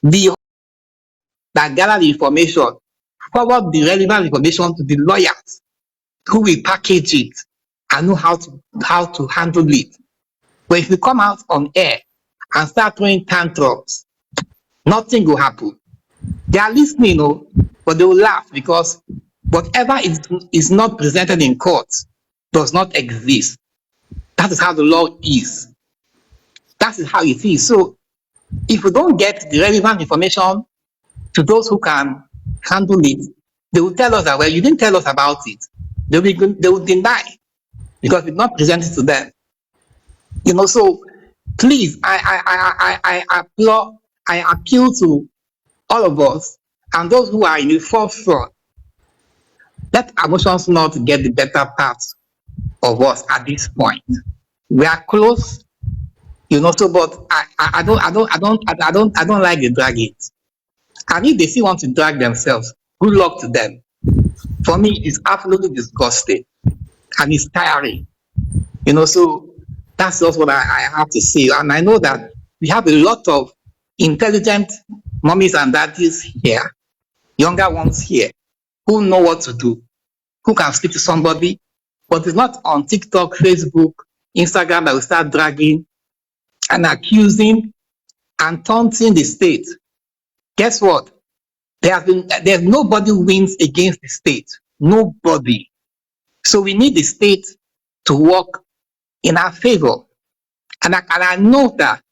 The that gather the information, forward the relevant information to the lawyers who will package it and know how to handle it. But if you come out on air and start throwing tantrums, nothing will happen. They are listening, but they will laugh because whatever is not presented in court does not exist. That is how the law is. That is how it is. So if we don't get the relevant information to those who can handle it, they will tell us that, well, you didn't tell us about it. They will deny because it's not presented to them. So please, I appeal to all of us and those who are in the forefront. Let emotions not get the better part of us at this point. We are close, So, but I don't like the drag it. And if they still want to drag themselves, good luck to them. For me, it's absolutely disgusting and it's tiring. So that's just what I have to say. And I know that we have a lot of intelligent mommies and daddies here, younger ones here, who know what to do, who can speak to somebody, but it's not on TikTok, Facebook, Instagram that will start dragging and accusing and taunting the state. Guess what? There's nobody wins against the state. Nobody. So we need the state to work in our favor. And I know that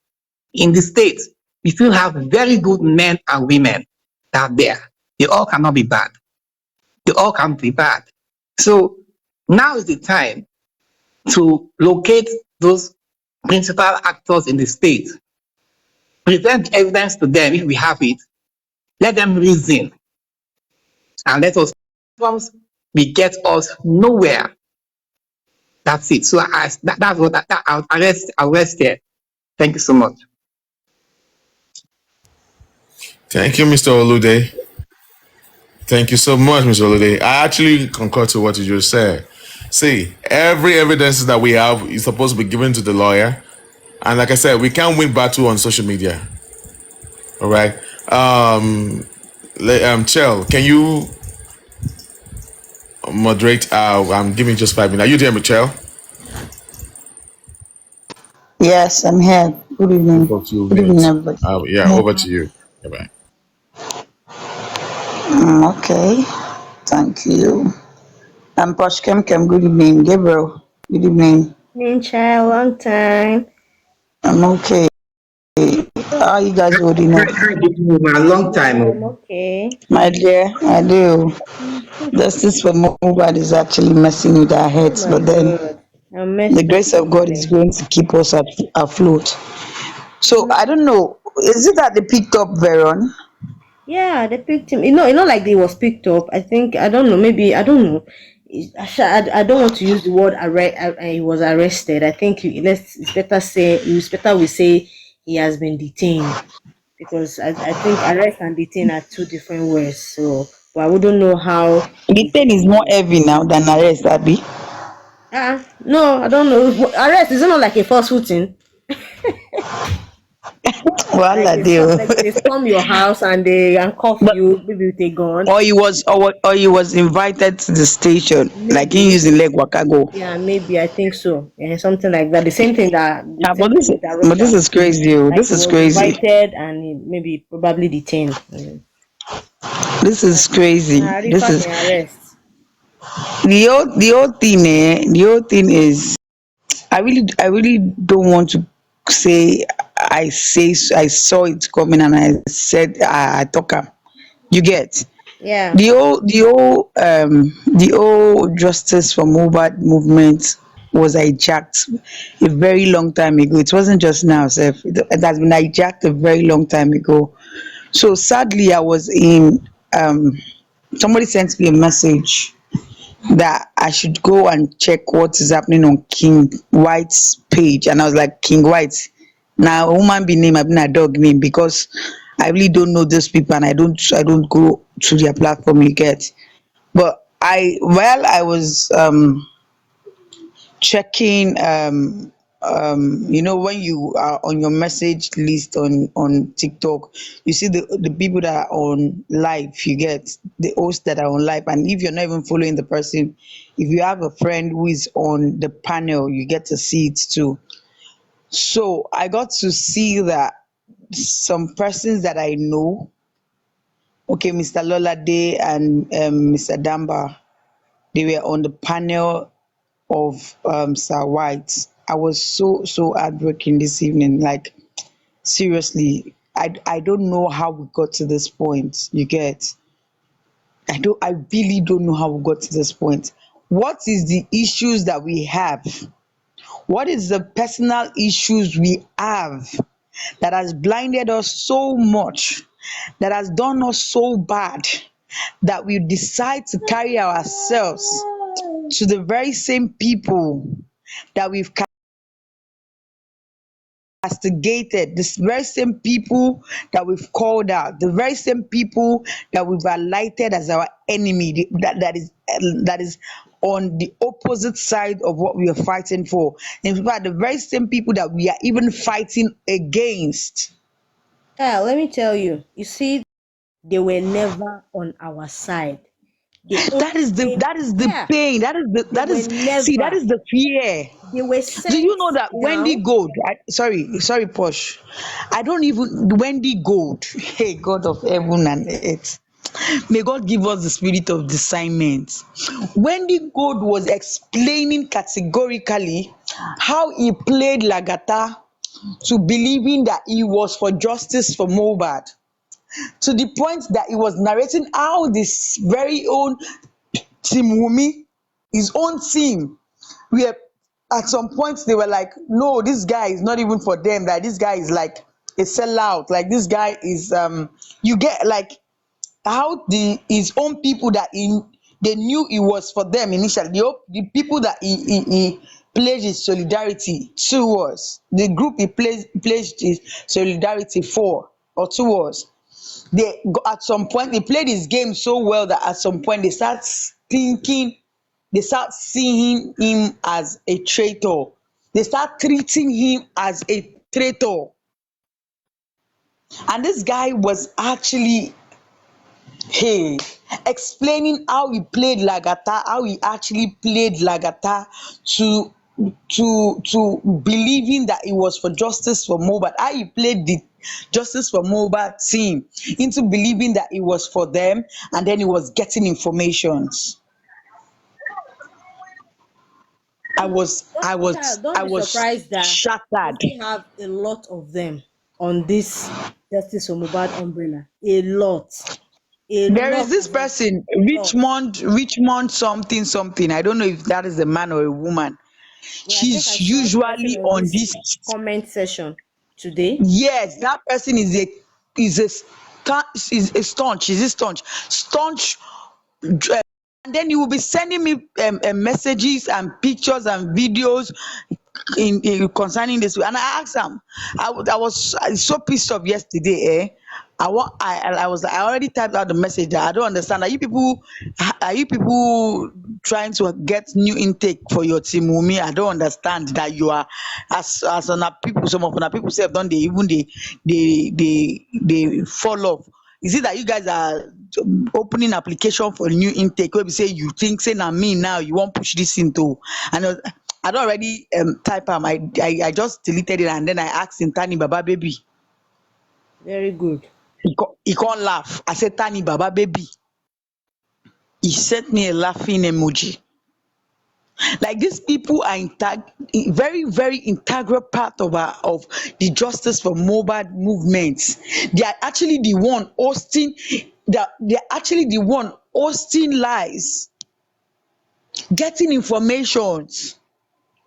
in the state, we still have very good men and women that are there. They all cannot be bad. They all can be bad. So now is the time to locate those principal actors in the state, present evidence to them if we have it, let them reason, and let us we get us nowhere. That's it. So that's what I'll rest here. Thank you so much. Thank you, Mr. Olude. Thank you so much, Mr. Olude. I actually concur to what you just said. See, every evidence that we have is supposed to be given to the lawyer. And like I said, we can't win battle on social media. All right. Chell, can you moderate? I'm giving just 5 minutes. Are you there, Michelle? Yes, I'm here. Good evening. Good evening, everybody. Over to you. Bye-bye. Okay. Thank you. I'm Posh Kem. Good evening. Gabriel. Good evening. Child, long time. I'm okay. How are you guys holding up? A long time. I'm okay. My dear, I do. Justice for Mohbad is actually messing with our heads, but then the grace of God is going to keep us afloat. So I don't know. Is it that they picked up Veron? Yeah, they picked him. Not like they was picked up. I think, I don't know. Maybe, I don't know. I don't want to use the word he was arrested. I think it's better we say he has been detained, because I think arrest and detain are two different words. So, but I wouldn't know how. Detain is more heavy now than arrest, Abby. No, I don't know. Arrest is not like a false footing. Well, like they storm your house and they handcuff you, maybe with a gun. Or he was invited to the station, maybe. Like he using leg wakago. Yeah, maybe, I think so. Yeah, something like that. The same thing that. But this is crazy. Like this is crazy. Invited and maybe probably detained. This is crazy. This is arrest. The whole thing is, I really don't want to say I saw it coming and I said I talk am. You get? Yeah. The whole justice for Mohbad movement was hijacked a very long time ago. It wasn't just now, Seth. It has been hijacked a very long time ago. So sadly, I was in somebody sent me a message that I should go and check what is happening on King White's page, and I was like, King White, now woman be name, I've been a dog name, because I really don't know those people and I don't go to their platform, you get. But while I was checking when you are on your message list on TikTok, you see the people that are on live, you get the hosts that are on live, and if you're not even following the person, if you have a friend who is on the panel, you get to see it too. So I got to see that some persons that I know, okay, Mr. Lolade and Mr. Damba, they were on the panel of Sir White. I was so heartbroken this evening. Like, seriously, I don't know how we got to this point. You get? I really don't know how we got to this point. What is the issues that we have? What is the personal issues we have that has blinded us so much, that has done us so bad, that we decide to carry ourselves to the very same people that we've castigated, the very same people that we've called out, the very same people that we've highlighted as our enemy, that is on the opposite side of what we are fighting for. In fact, the very same people that we are even fighting against. Let me tell you. You see, they were never on our side. They only That is the came. that is the Yeah, pain. they That were is see, that never. is the fear. They were Do you sent know that Wendy down. Gold? Sorry, Posh. I don't even Wendy Gold. Hey, God of heaven and earth. May God give us the spirit of discernment. Wendy Gold was explaining categorically how he played Lagata to believing that he was for justice for Mohbad, to the point that he was narrating how this very own Team Wumi, his own team, were at some point they were like, no, this guy is not even for them, that this guy is like a sellout, like this guy is you get like how the his own people that they knew he was for them initially, the people that he pledged his solidarity towards, the group he pledged his solidarity for or towards, at some point they played his game so well that at some point thinking they start seeing him as a traitor, they start treating him as a traitor. And this guy was actually, hey, explaining how he played Lagata, how he actually played Lagata to believing that it was for justice for Mohbad, how he played the justice for Mohbad team into believing that it was for them, and then he was getting informations. I Don't be was surprised that we shattered. still have a lot of them on this Justice for Mohbad umbrella. A There is lot this as in person, lot. Richmond something something. I don't know if that is a man or a woman. Yeah, I think I She's saw the person usually on on this this. comment session today. Yes, that person is a staunch. Is a staunch, and then you will be sending me messages and pictures and videos in concerning this. And I asked am, I was so pissed off yesterday. I already typed out the message that I don't understand. Are you people trying to get new intake for your team Wunmi? I don't understand that you are, as on people, some of una people sef don dey even they fall off. Is it that you guys are opening application for new intake wey be say you think say na me now you wan push this into? And I don already type am. I just deleted it, and then I asked him, Tani Baba baby. Very good. He can't laugh. I said, Tani Baba baby. He sent me a laughing emoji. Like, these people are very, very integral part of the Justice for Mohbad movement. They are actually the one hosting. They are actually the one hosting lies, getting informations.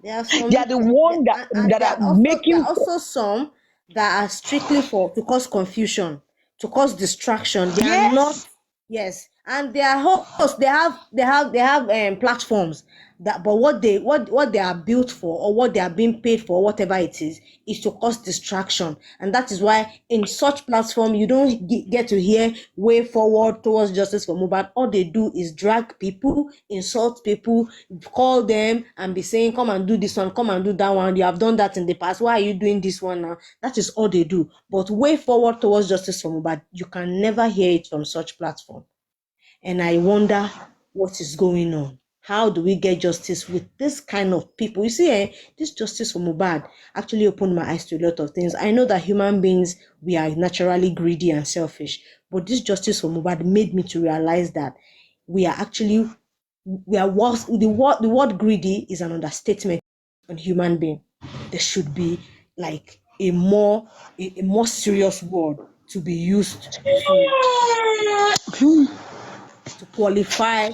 There are They some, are the one and that are making. there are also some that are strictly for to cause confusion, to cause distraction. They are not, Yes. yes, and their hosts, they have platforms that, but what they are built for, or what they are being paid for, whatever it is to cause distraction. And that is why in such platform you don't get to hear way forward towards justice for Mohbad. All they do is drag people, insult people, call them and be saying, come and do this one, come and do that one, you have done that in the past, why are you doing this one now? That is all they do. But way forward towards justice for Mohbad, you can never hear it from such platform. And I wonder what is going on. How do we get justice with this kind of people? You see, this justice for Mohbad actually opened my eyes to a lot of things. I know that human beings, we are naturally greedy and selfish, but this justice for Mohbad made me to realize that we are actually, we are worse. The word greedy is an understatement on human being. There should be like a more serious word to be used to qualify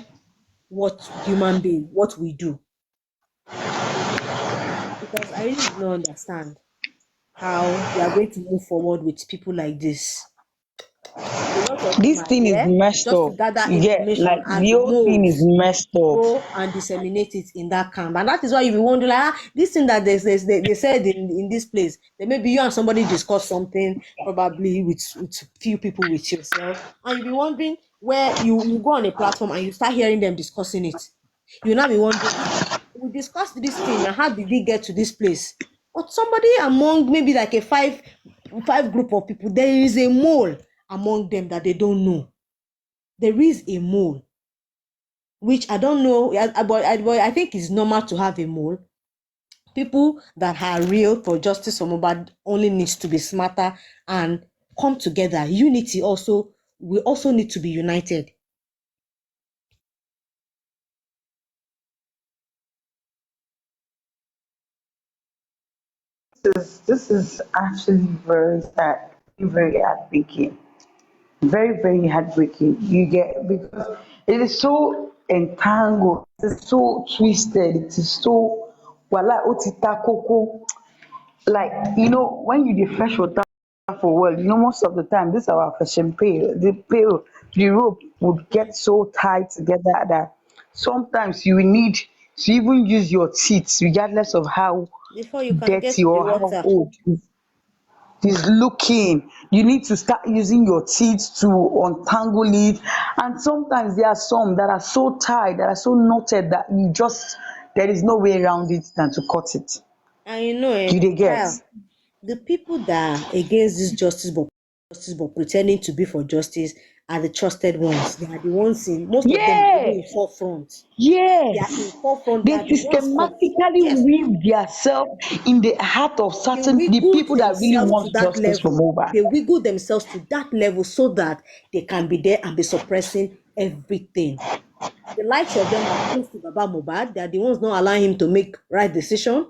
what human being, what we do. Because I really do not understand how we are going to move forward with people like this. A lot of them This are thing is here messed just to up. gather You get information like as the whole thing is moles messed to up. go and disseminate it in that camp. And that is why you be wondering, like, this thing that they said in this place, then maybe you and somebody discuss something, probably with few people, with yourself, and you be wondering where you go on a platform and you start hearing them discussing it. You now be wondering, we discussed this thing, and how did we get to this place? But somebody among maybe like a five group of people, there is a mole among them that they don't know. There is a mole, which I don't know, but I think it's normal to have a mole. People that are real for justice for Mohbad only needs to be smarter and come together. Unity also, we also need to be united. This is actually very sad, very heartbreaking. Very, very heartbreaking. You get, because it is so entangled, it is so twisted, it is so wala otita koko. Like, when you dey fetch water for well, most of the time this our fishing pail, the rope would get so tight together that sometimes you will need to even use your teeth, regardless of how Before you can get dirty to the or how water, old is looking. You need to start using your teeth to untangle it. And sometimes there are some that are so tied, that are so knotted, that there is no way around it than to cut it. and you know, You dey get? child, the people that are against this justice but pretending to be for justice are the trusted ones. They are the ones in, most of them are even Yeah. in forefront. They are in Yes. forefront. They They are the ones systematically yes, weave themselves in the heart of they the wiggled people that really themselves to want that justice for level. Mohbad. They wiggled themselves to that level so that they can be there and be suppressing everything. The likes of them are close to Baba Mohbad. They are the ones not allowing him to make right decision.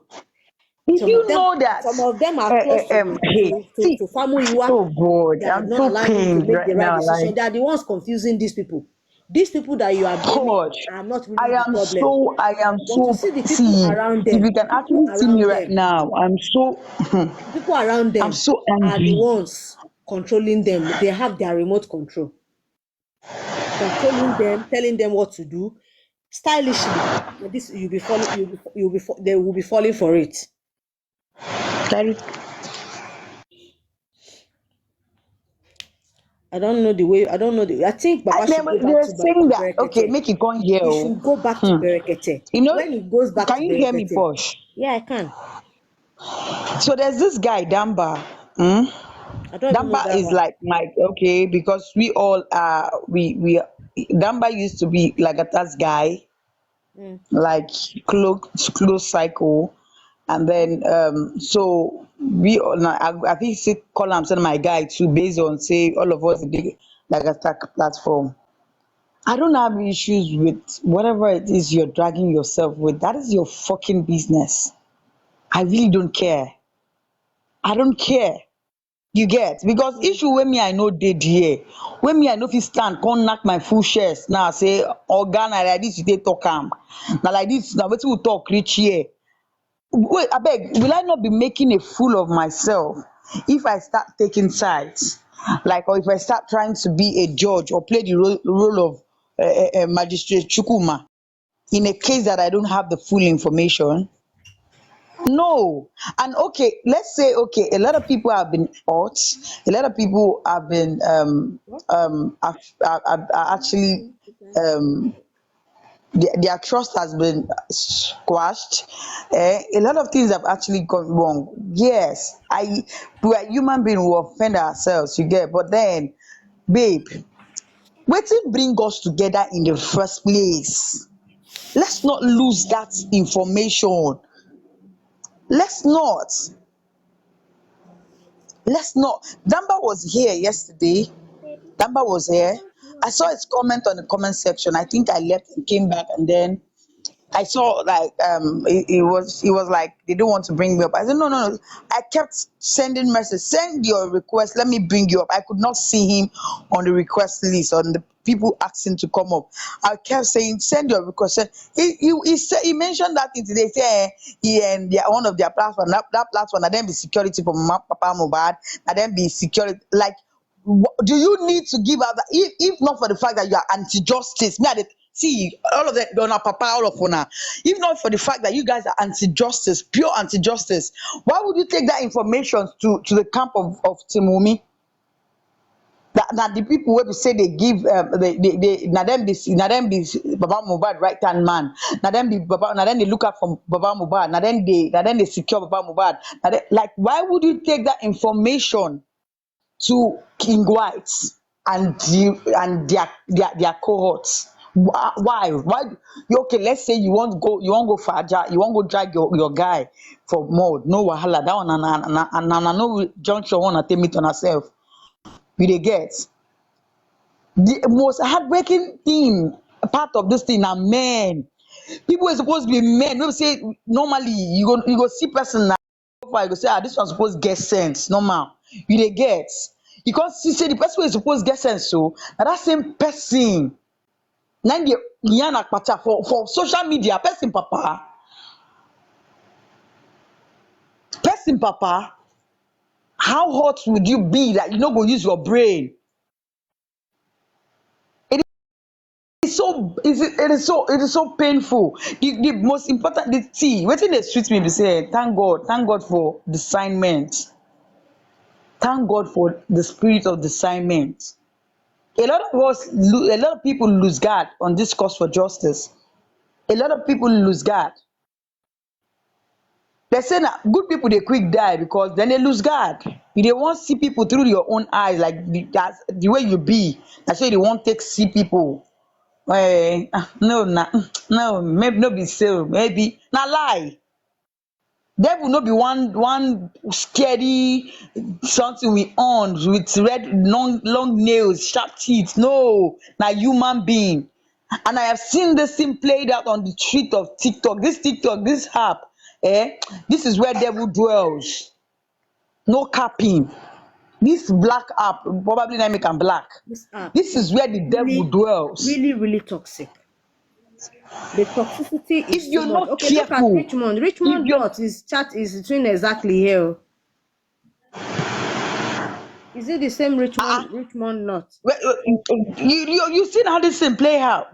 If Some of you them, know that, some of them are close to hey, see, Famuyiwa. oh God, They are I'm not so allowing him to pained make right the right now. decision. Like, They are the ones confusing these people. These people that you are blaming God, are not really the problem. I am But to so, see the people see, around if them, you can actually see me right now, I'm so, the people around I'm them so are the angry. ones controlling them. They have their remote control, controlling them, telling them what to do stylishly. And this you'll be falling, they will be falling for it. Like, I don't know the way. I don't know the. I think Baba should go back they're to saying that, okay, Berekete. make it come here. He Oh. should go back to Berekete. You know, When he goes back can to you hear me, Berekete, Posh? yeah, I can. So there's this guy, Damba. I don't even know Damba that is one. like my, okay, because we all are, Damba used to be like a task guy, Mm. like close cycle. And then so we all I think say call am send my guy too, based on say all of us dey like a stack platform. I don't have issues with whatever it is you're dragging yourself with. That is your fucking business. I really don't care. I don't care. You get, because Mm. issue wey me I no dey there, wey me I no fit stand come knack my full chest now say oga na like this you take talk am, na like this na wetin we talk reach here. Wait, abeg, will I not be making a fool of myself if I start taking sides? Like, or if I start trying to be a judge or play the role of Magistrate Chukuma in a case that I don't have the full information? No. And okay, let's say okay, a lot of people have been hurt. A lot of people have been are actually um their trust has been squashed. A lot of things have actually gone wrong. Yes, we are human beings who offend ourselves, you get, but then, babe, wetin bring us together in the first place? Let's not lose that information. Let's not. Let's not. Damba was here yesterday. Damba was here. I saw his comment on the comment section. I think I left and came back, and then I saw like he was like they don't want to bring me up. I said no. I kept sending message, send your request, let me bring you up. I could not see him on the request list on the people asking to come up. I kept saying send your request. He said he mentioned that thing today. Say he and one of their platform that platform and then be security for Papa Mohbad and then be security like. Do you need to give out that if not for the fact that you are anti-justice? Me, I dey see all of them, Donna Papa, all of una. If not for the fact that you guys are anti-justice, pure anti-justice, why would you take that information to the camp of Timumi? That the people wey be say they give they na them be Baba Mohbad right hand man. Na them be Baba. Na them they look out for Baba Mohbad. Na them they secure Baba Mohbad. Like why would you take that information to King White and their cohorts? Why? Okay, let's say you want go for Aja, you want go drag your guy for mud. No wahala. That one na no junction wanna take meet on herself. You dey get? The most heartbreaking thing part of this thing na men. People are supposed to be men. Wey be say normally you go see person na profile, you go say this one suppose get sense normal. You dey get? You can't see say the person wey suppose get sense so na that same person na im dey yarn akpata for social media. Person papa, how hot would you be that you no go use your brain? It is so painful. The most important the wetin dey sweet me be say thank God for discernment. Thank God for the spirit of discernment. A lot of people lose guard on this cause for justice. A lot of people lose guard. They say na good people dey quick die because then they lose guard. You dey wan see people through your own eyes like the way you be. Na so you dey wan take see people. No, maybe no be so. Maybe na lie. Devil no be one scary something with horns with red long nails, sharp teeth. No, na human being. And I have seen this thing played out on the street of TikTok. This app, this is where devil dwells. No capping. This black app, probably not make am black. This app This is where the devil really, dwells. really toxic. The toxicity If is too you're much. not Okay, look at careful, Richmond. if Richmond you're dot his chat is doing exactly here. Is it the same Richmond not? you seen how this thing play out?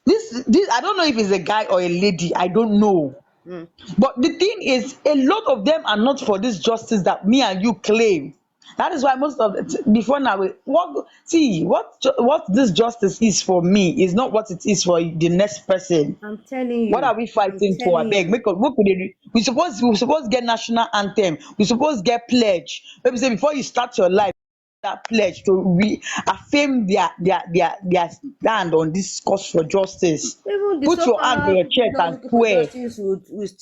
This I don't know if it's a guy or a lady. I don't know. Mm. But the thing is, a lot of them are not for this justice that me and you claim. That is why most of it, before now, what this justice is for me is not what it is for the next person. I'm telling What you. are we I'm fighting for? telling Abeg, you. we suppose get national anthem. We suppose get pledge. Maybe say before you start your life, that pledge to affirm their stand on this cause for justice. Even the Put your hand on so-called your people chest just and looking for swear. justice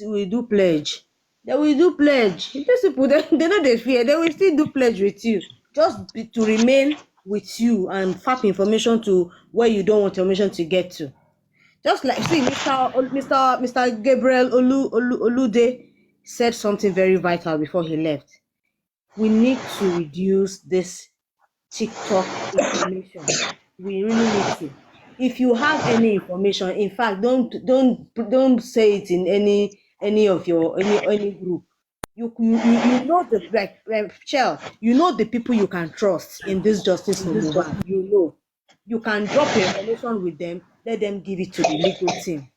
will do pledge. They will do pledge. These people, they know they fear. They will still do pledge with you. To remain with you and fap information to where you don't want information to get to. Just like see, Mr. Gabriel Olude said something very vital before he left. We need to reduce this TikTok information. We really need to. If you have any information, in fact, don't say it in any of your any group. You know the like Shell, you know the people you can trust in this justice for Mohbad. You know. You can drop your information with them, let them give it to the legal team.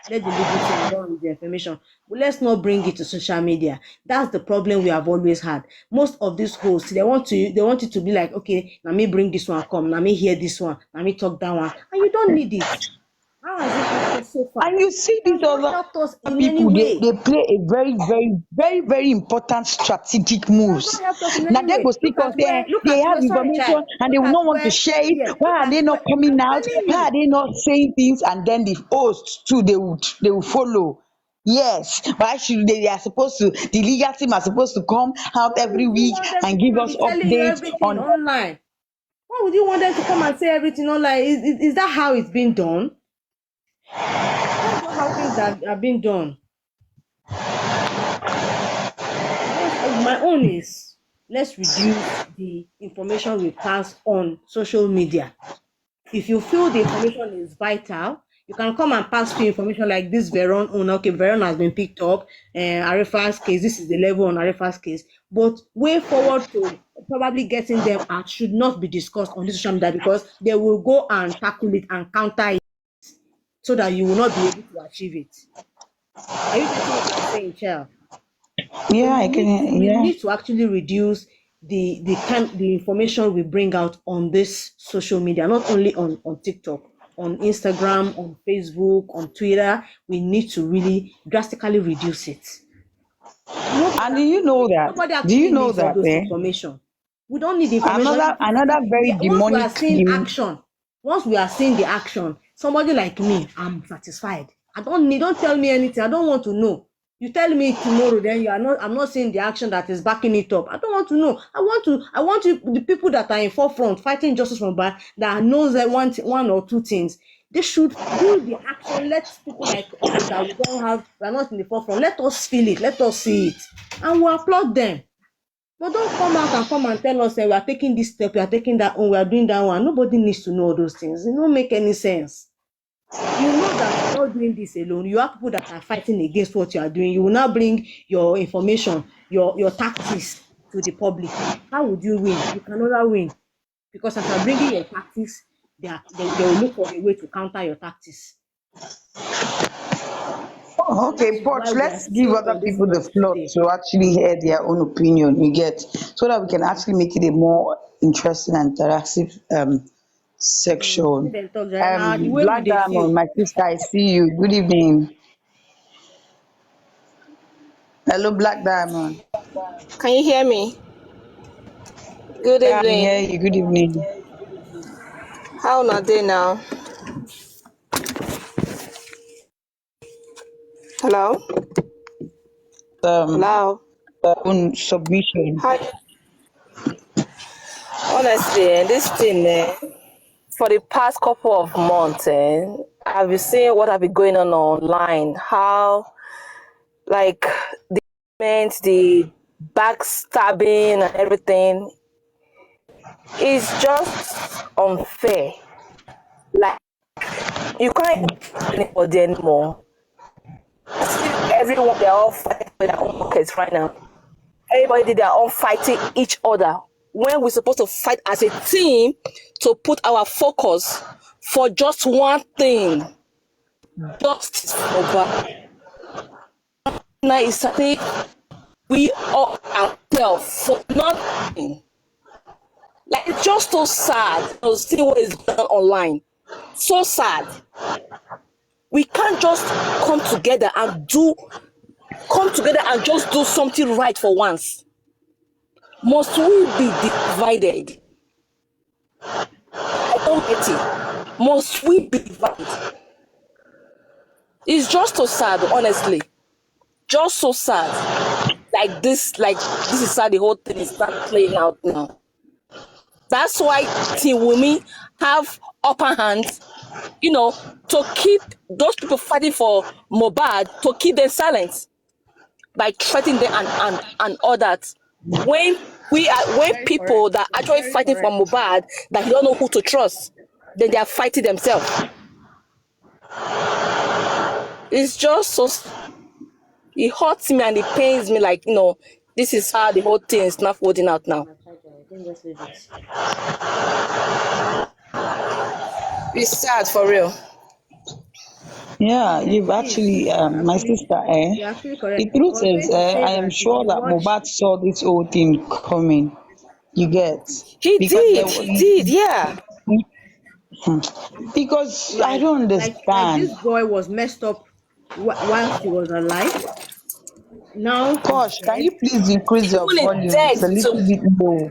Let the legal team run with the information. But let's not bring it to social media. That's the problem we have always had. Most of these hosts, they want it to be like, okay, let me bring this one, come, let me hear this one, let me talk that one. And you don't need it. How has it helped us so far? And you see It has these not other helped us in any people, they, way. they play a very important strategic It has moves. not helped us in Now any they way. go still come say Look they at have where, sorry, information child. and they Look will at not want to where, share it. yes, Why look are at they not where, coming I'm out? telling Why you. are they not saying things? And then the hosts too, they will follow. Yes, why should they are supposed to, the legal team are supposed to come out Why every would you week want them to and come give and us be telling you updates everything on. online? Why would you want them to come and say everything online? Is that how it's been done? That's not how things are being done. My own is, let's reduce the information we pass on social media. If you feel the information is vital, you can come and pass few information like this Veron own. Okay, Veron has been picked up. Arefa's case, this is the level on Arefa's case. But way forward to probably getting them out should not be discussed on this social media, because they will go and tackle it and counter it so that you will not be able to achieve it. Are you getting what I'm saying, child? So Yeah, we I need to can. we Yeah. need to actually reduce the information we bring out on this social media, not only on TikTok, on Instagram, on Facebook, on Twitter. We need to really drastically reduce it. And do you know that? Nobody Do you actually know needs all that? those information. We don't need information. Another very Once we are demonic. seeing action, once we are seeing the action, somebody like me, I'm satisfied. I don't need. Don't tell me anything. I don't want to know. You tell me tomorrow, then you are not. I'm not seeing the action that is backing it up. I don't want to know. I want to. I want you, the people that are in forefront fighting justice from back, that knows that one or two things. They should do the action. Let people like us that we don't have, we are not in the forefront. Let us feel it. Let us see it, and we applaud them. But don't come and tell us we are taking this step, we are taking that one, we are doing that one. Nobody needs to know all those things. It don't make any sense. You know that you're not doing this alone. You have people that are fighting against what you are doing. You will now bring your information, your tactics to the public. How would you win? You can never win, because as you are bringing your tactics, they will look for a way to counter your tactics. And that Okay, is why Poch, we are let's give still other on this people the matter floor today. to actually hear their own opinion, you get, so that we can actually make it a more interesting and interactive Make section. them talk. Now the way we Black dey feel. Diamond, my sister, I see you. Good evening. Hello, Black Diamond. Can you hear me? Good Yeah, I can hear evening. you. Good evening. How na dey now? Hello? Um, Hello? own submission. Hi. Honestly, this thing, for the past couple of months, I've been seeing what have been going on online. How, like, the the backstabbing and everything is just unfair. Like, you can't trust anybody anymore. See, everyone, they're all fighting for their own pockets right now. Everybody did their own fighting each other, when we're supposed to fight as a team to put our focus for just one thing: justice for Mohbad. Now it's something we all ourselves for nothing. Like, it's just so sad to see what is going on online. So sad. We can't just come together and just do something right for once. Must we be divided? I don't get it. Must we be divided? It's just so sad, honestly. Just so sad. Like this is how the whole thing is start playing out now. That's why Team Wumi have upper hand, to keep those people fighting for Mohbad, to keep them silent by threatening them and all that. When when Very people correct. that are You're actually very fighting for correct. Mohbad, that you don't know who to trust, then they are fighting themselves. It's just so, it hurts me and it pains me, like, this is how the whole thing is not holding out now. My charger. Let me just leave it. It's sad for real. Yeah, you've It is. actually, It's my actually, sister, you're actually the correct. I truth was is, going to say I am that if sure you that watch, Mohbad saw this whole thing coming. You get, He because did. He did. Yeah. because I like, don't like understand. this boy was messed up whilst he was alive. Now he's Gosh, can dead. you please increase your Even in volume? It's a death little too. bit low.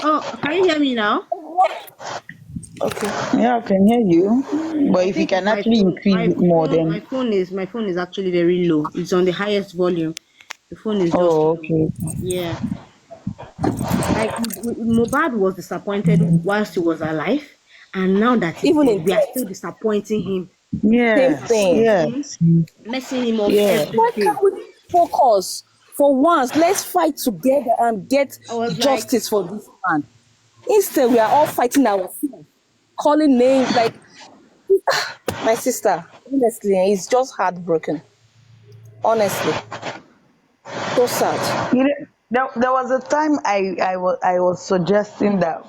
Oh, can you hear me now? Okay. Yeah, I can hear you, but I if you think it's can my actually phone. increase it more, My then phone is actually very low. It's on the highest volume. The phone is just oh, low. okay. Yeah, like Mobad was disappointed whilst he was alive, and now that he's Even in dead, we are death. still disappointing him, Same Yes, thing. messing yes, messing him up yes. every Why day. can't we focus for once? Let's fight together and get I was like, justice for this man. Instead, we are all fighting ourselves, calling names like my sister. Honestly, it's just heartbroken. Honestly, so sad. You know, there was a time I was suggesting that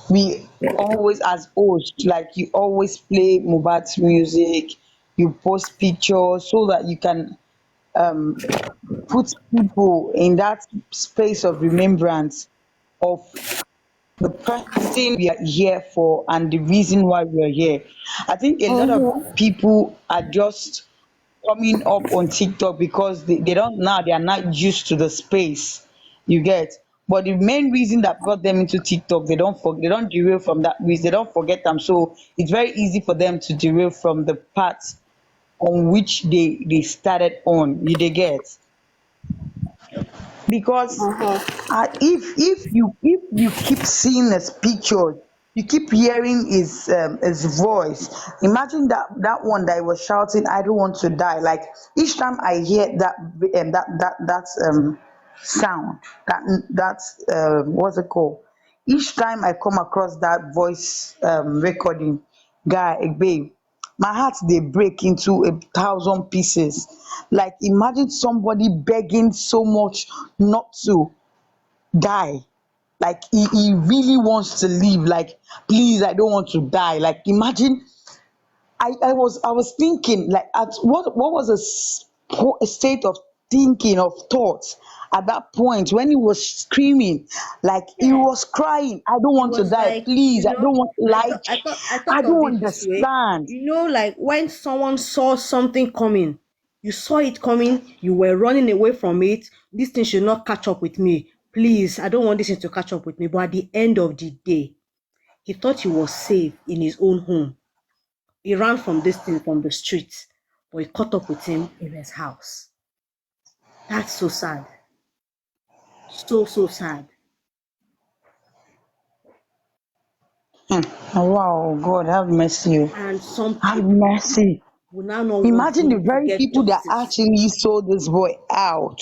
we always, as host, like you always play Mohbad's music, you post pictures so that you can um put people in that space of remembrance of the person we are here for and the reason why we are here. I think a lot of Mm-hmm. people are just coming up on TikTok because they don't now, they are not used to the space. You get. But the main reason that brought them into TikTok, they don't derail from that reason, they don't forget them. So it's very easy for them to derail from the path on which they started on. You they get. Because if you keep seeing his pictures, you keep hearing his voice. Imagine that one that he was shouting, "I don't want to die." Like each time I hear that sound, what's it called? Each time I come across that voice recording, babe, my heart dey break into 1,000 pieces. Like imagine somebody begging so much not to die. Like he really wants to live. Like, please, I don't want to die. Like imagine, I was thinking, like, at what was a state of thinking, of thoughts at that point when he was screaming, like he yeah. was crying, "I don't It want to was die, like, please, I don't want," like I I thought of don't it this way. understand. Like when someone saw something coming, you saw it coming, you were running away from it. This thing should not catch up with me. Please, I don't want this thing to catch up with me. But at the end of the day, he thought he was safe in his own home. He ran from this thing from the street, but it caught up with him in his house. That's so sad. So sad. Wow, God have mercy, And some have people mercy. will now not want Imagine the him to very get people that justice. actually sold this boy out.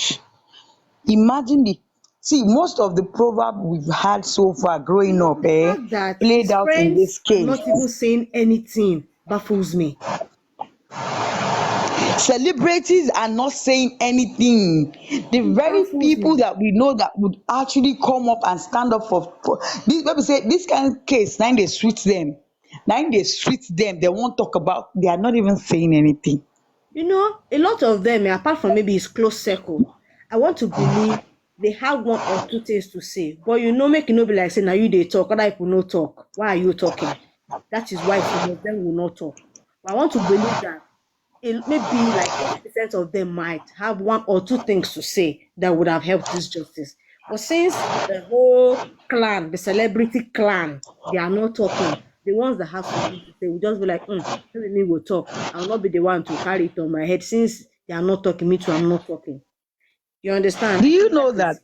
Imagine the see, most of the proverb we've had so far growing up, The fact that played his out in this friends are case. not even saying anything baffles me. Celebrities are not saying anything. The It very baffles people me. that we know that would actually come up and stand up for this, let me say, this kind of case, now they sweet them. Now they sweet them. They won't talk about, they are not even saying anything. A lot of them, apart from maybe his close circle, I want to believe they have one or two things to say. But make it no be like say now you they talk, other people no talk. Why are you talking? That is why some of them will not talk. But I want to believe that maybe like 80% of them might have one or two things to say that would have helped this justice. But since the whole clan, the celebrity clan, they are not talking, the ones that have something to say will just be like, maybe me will talk. I will not be the one to carry it on my head since they are not talking. Me too, I'm not talking. You understand? Do I you think know that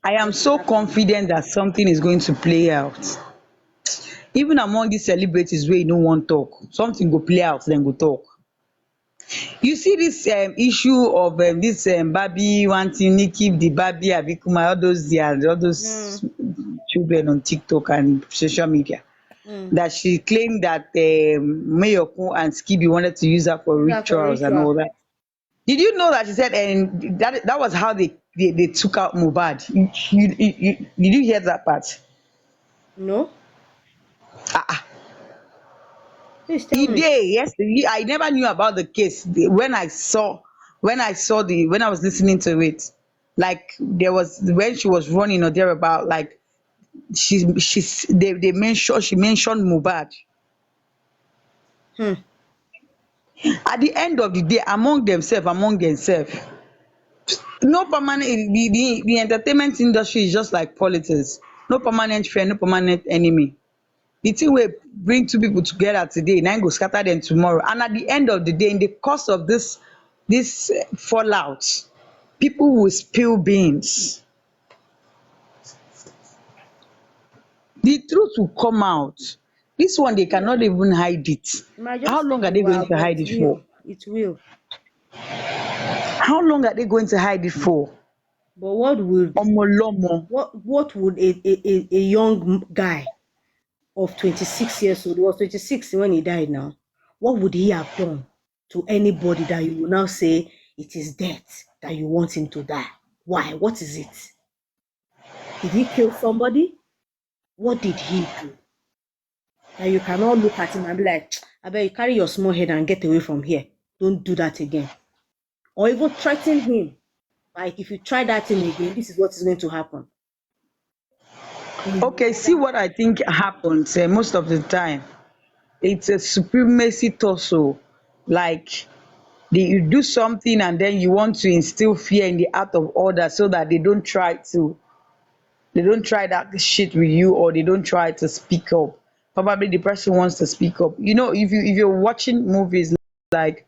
I am that is so happening. confident that something is going to play out? Even among these celebrities wey no wan talk, something go play out, dem go talk. You see this issue of this Barbie wanting Nicki the Barbie abi Kuma, all those Mm, children on TikTok and social media, mm. that she claimed that Mayokun and Skibi wanted to use her for Use that for rituals and ritual. all that. Did you know that she said, and that was how they took out Mohbad? Did you hear that part? No? Ah, ah. Please tell He me. did. Yes, I never knew about the case when I was listening to it. Like there was when she was running or thereabout. Like she mentioned Mubad. Hmm. At the end of the day, among themselves, no permanent. The entertainment industry is just like politics. No permanent friend, no permanent enemy. The thing wey bring two people together today na im go scatter them tomorrow, and at the end of the day, in the course of this fallout, people will spill beans. The truth will come out. This one they cannot even hide it. It might How just take long are a they going while, to but hide it it for? will. It will. How long are they going to hide it for? But Omolomo. what would a young guy of 26 years old, he was 26 when he died now, what would he have done to anybody that you will now say it is death that you want him to die? Why? What is it? Did he kill somebody? What did he do? That you cannot look at him and be like, I bet you carry your small head and get away from here. Don't do that again. Or even threaten him. Like if you try that thing again, this is what is going to happen. Okay, see what I think happens most of the time. It's a supremacy tussle. Like you do something and then you want to instill fear in the heart of others so that they don't try that shit with you, or they don't try to speak up. Probably the person wants to speak up. You know, if you're watching movies like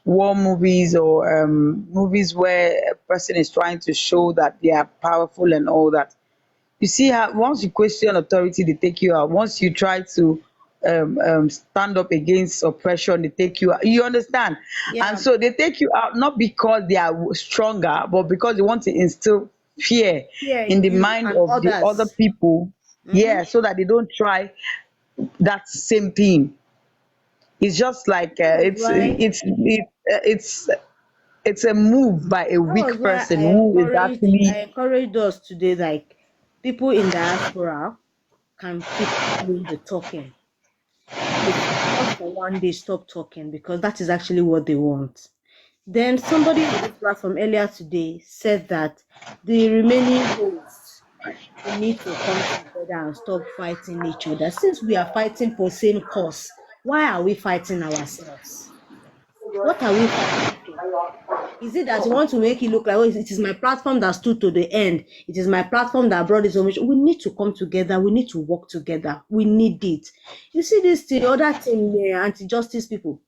war movies, or movies where a person is trying to show that they are powerful and all that, you see how once you question authority, they take you out. Once you try to stand up against oppression, they take you out. You understand? And Yeah, so they take you out not because they are stronger, but because they want to instill fear fear in in the you mind and of the other others. people. Mm-hmm. Yeah, so that they don't try that same thing. It's just like That was why it's a move by a that was weak why person who is I actually. encouraged us today, like people in diaspora can keep doing the talking. They should just for one day stop talking because that is actually what they want. Then somebody on this platform earlier today said that the remaining hosts, we need to come together and stop fighting each other. Since we are fighting for same cause, why are we fighting ourselves? What are we fighting for? Is it that you want to make it look like, oh, it is my platform that stood to the end? It is my platform that brought this information. We need to come together. We need to work together. We need it. You see, this thing, other thing, anti-justice people,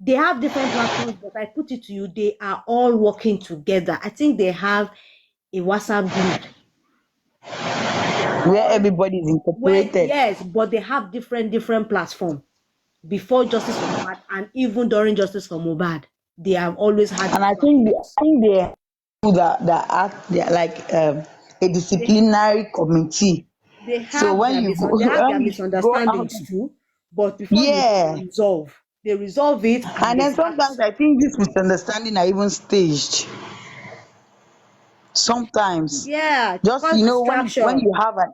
they have different platforms, but I put it to you, they are all working together. I think they have a WhatsApp group that they are Where all everybody is where, incorporated. yes, but they have different platform before Justice for Mohbad and even during Justice for Mohbad. They have always had And their I think platforms. they have people that act, they're like a They disciplinary committee. they So have when their you go they have their when you go out, misunderstandings too, but before you know, yeah. they resolve it and And they then start. sometimes I think this misunderstanding are even staged. Sometimes, Yeah, to just cause you know, when distraction. you have an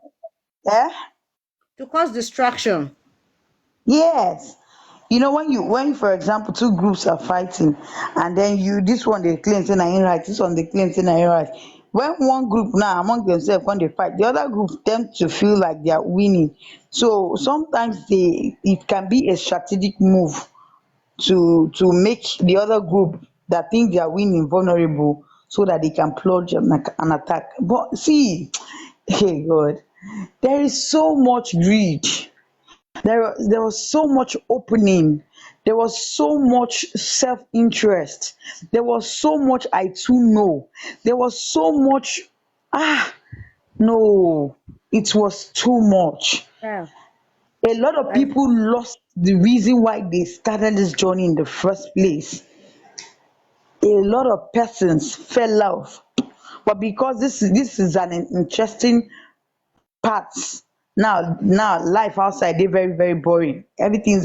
eh? To cause distraction. Yes. You know, when for example two groups are fighting, and then you this one they claim say na him right, this one they claim say na him right. When one group now among themselves when they fight, the other group tend to feel like they are winning. So sometimes it can be a strategic move to make the other group that think they are winning vulnerable, so that they can plunge an attack. But see, hey God, there is so much greed. There was so much opening. There was so much self-interest. There was so much I too know. There was so much, ah, no, it was too much. Yeah. A lot of I, people lost the reason why they started this journey in the first place. A lot of persons fell off. But because this is an interesting parts. Now life outside dey very boring. Everything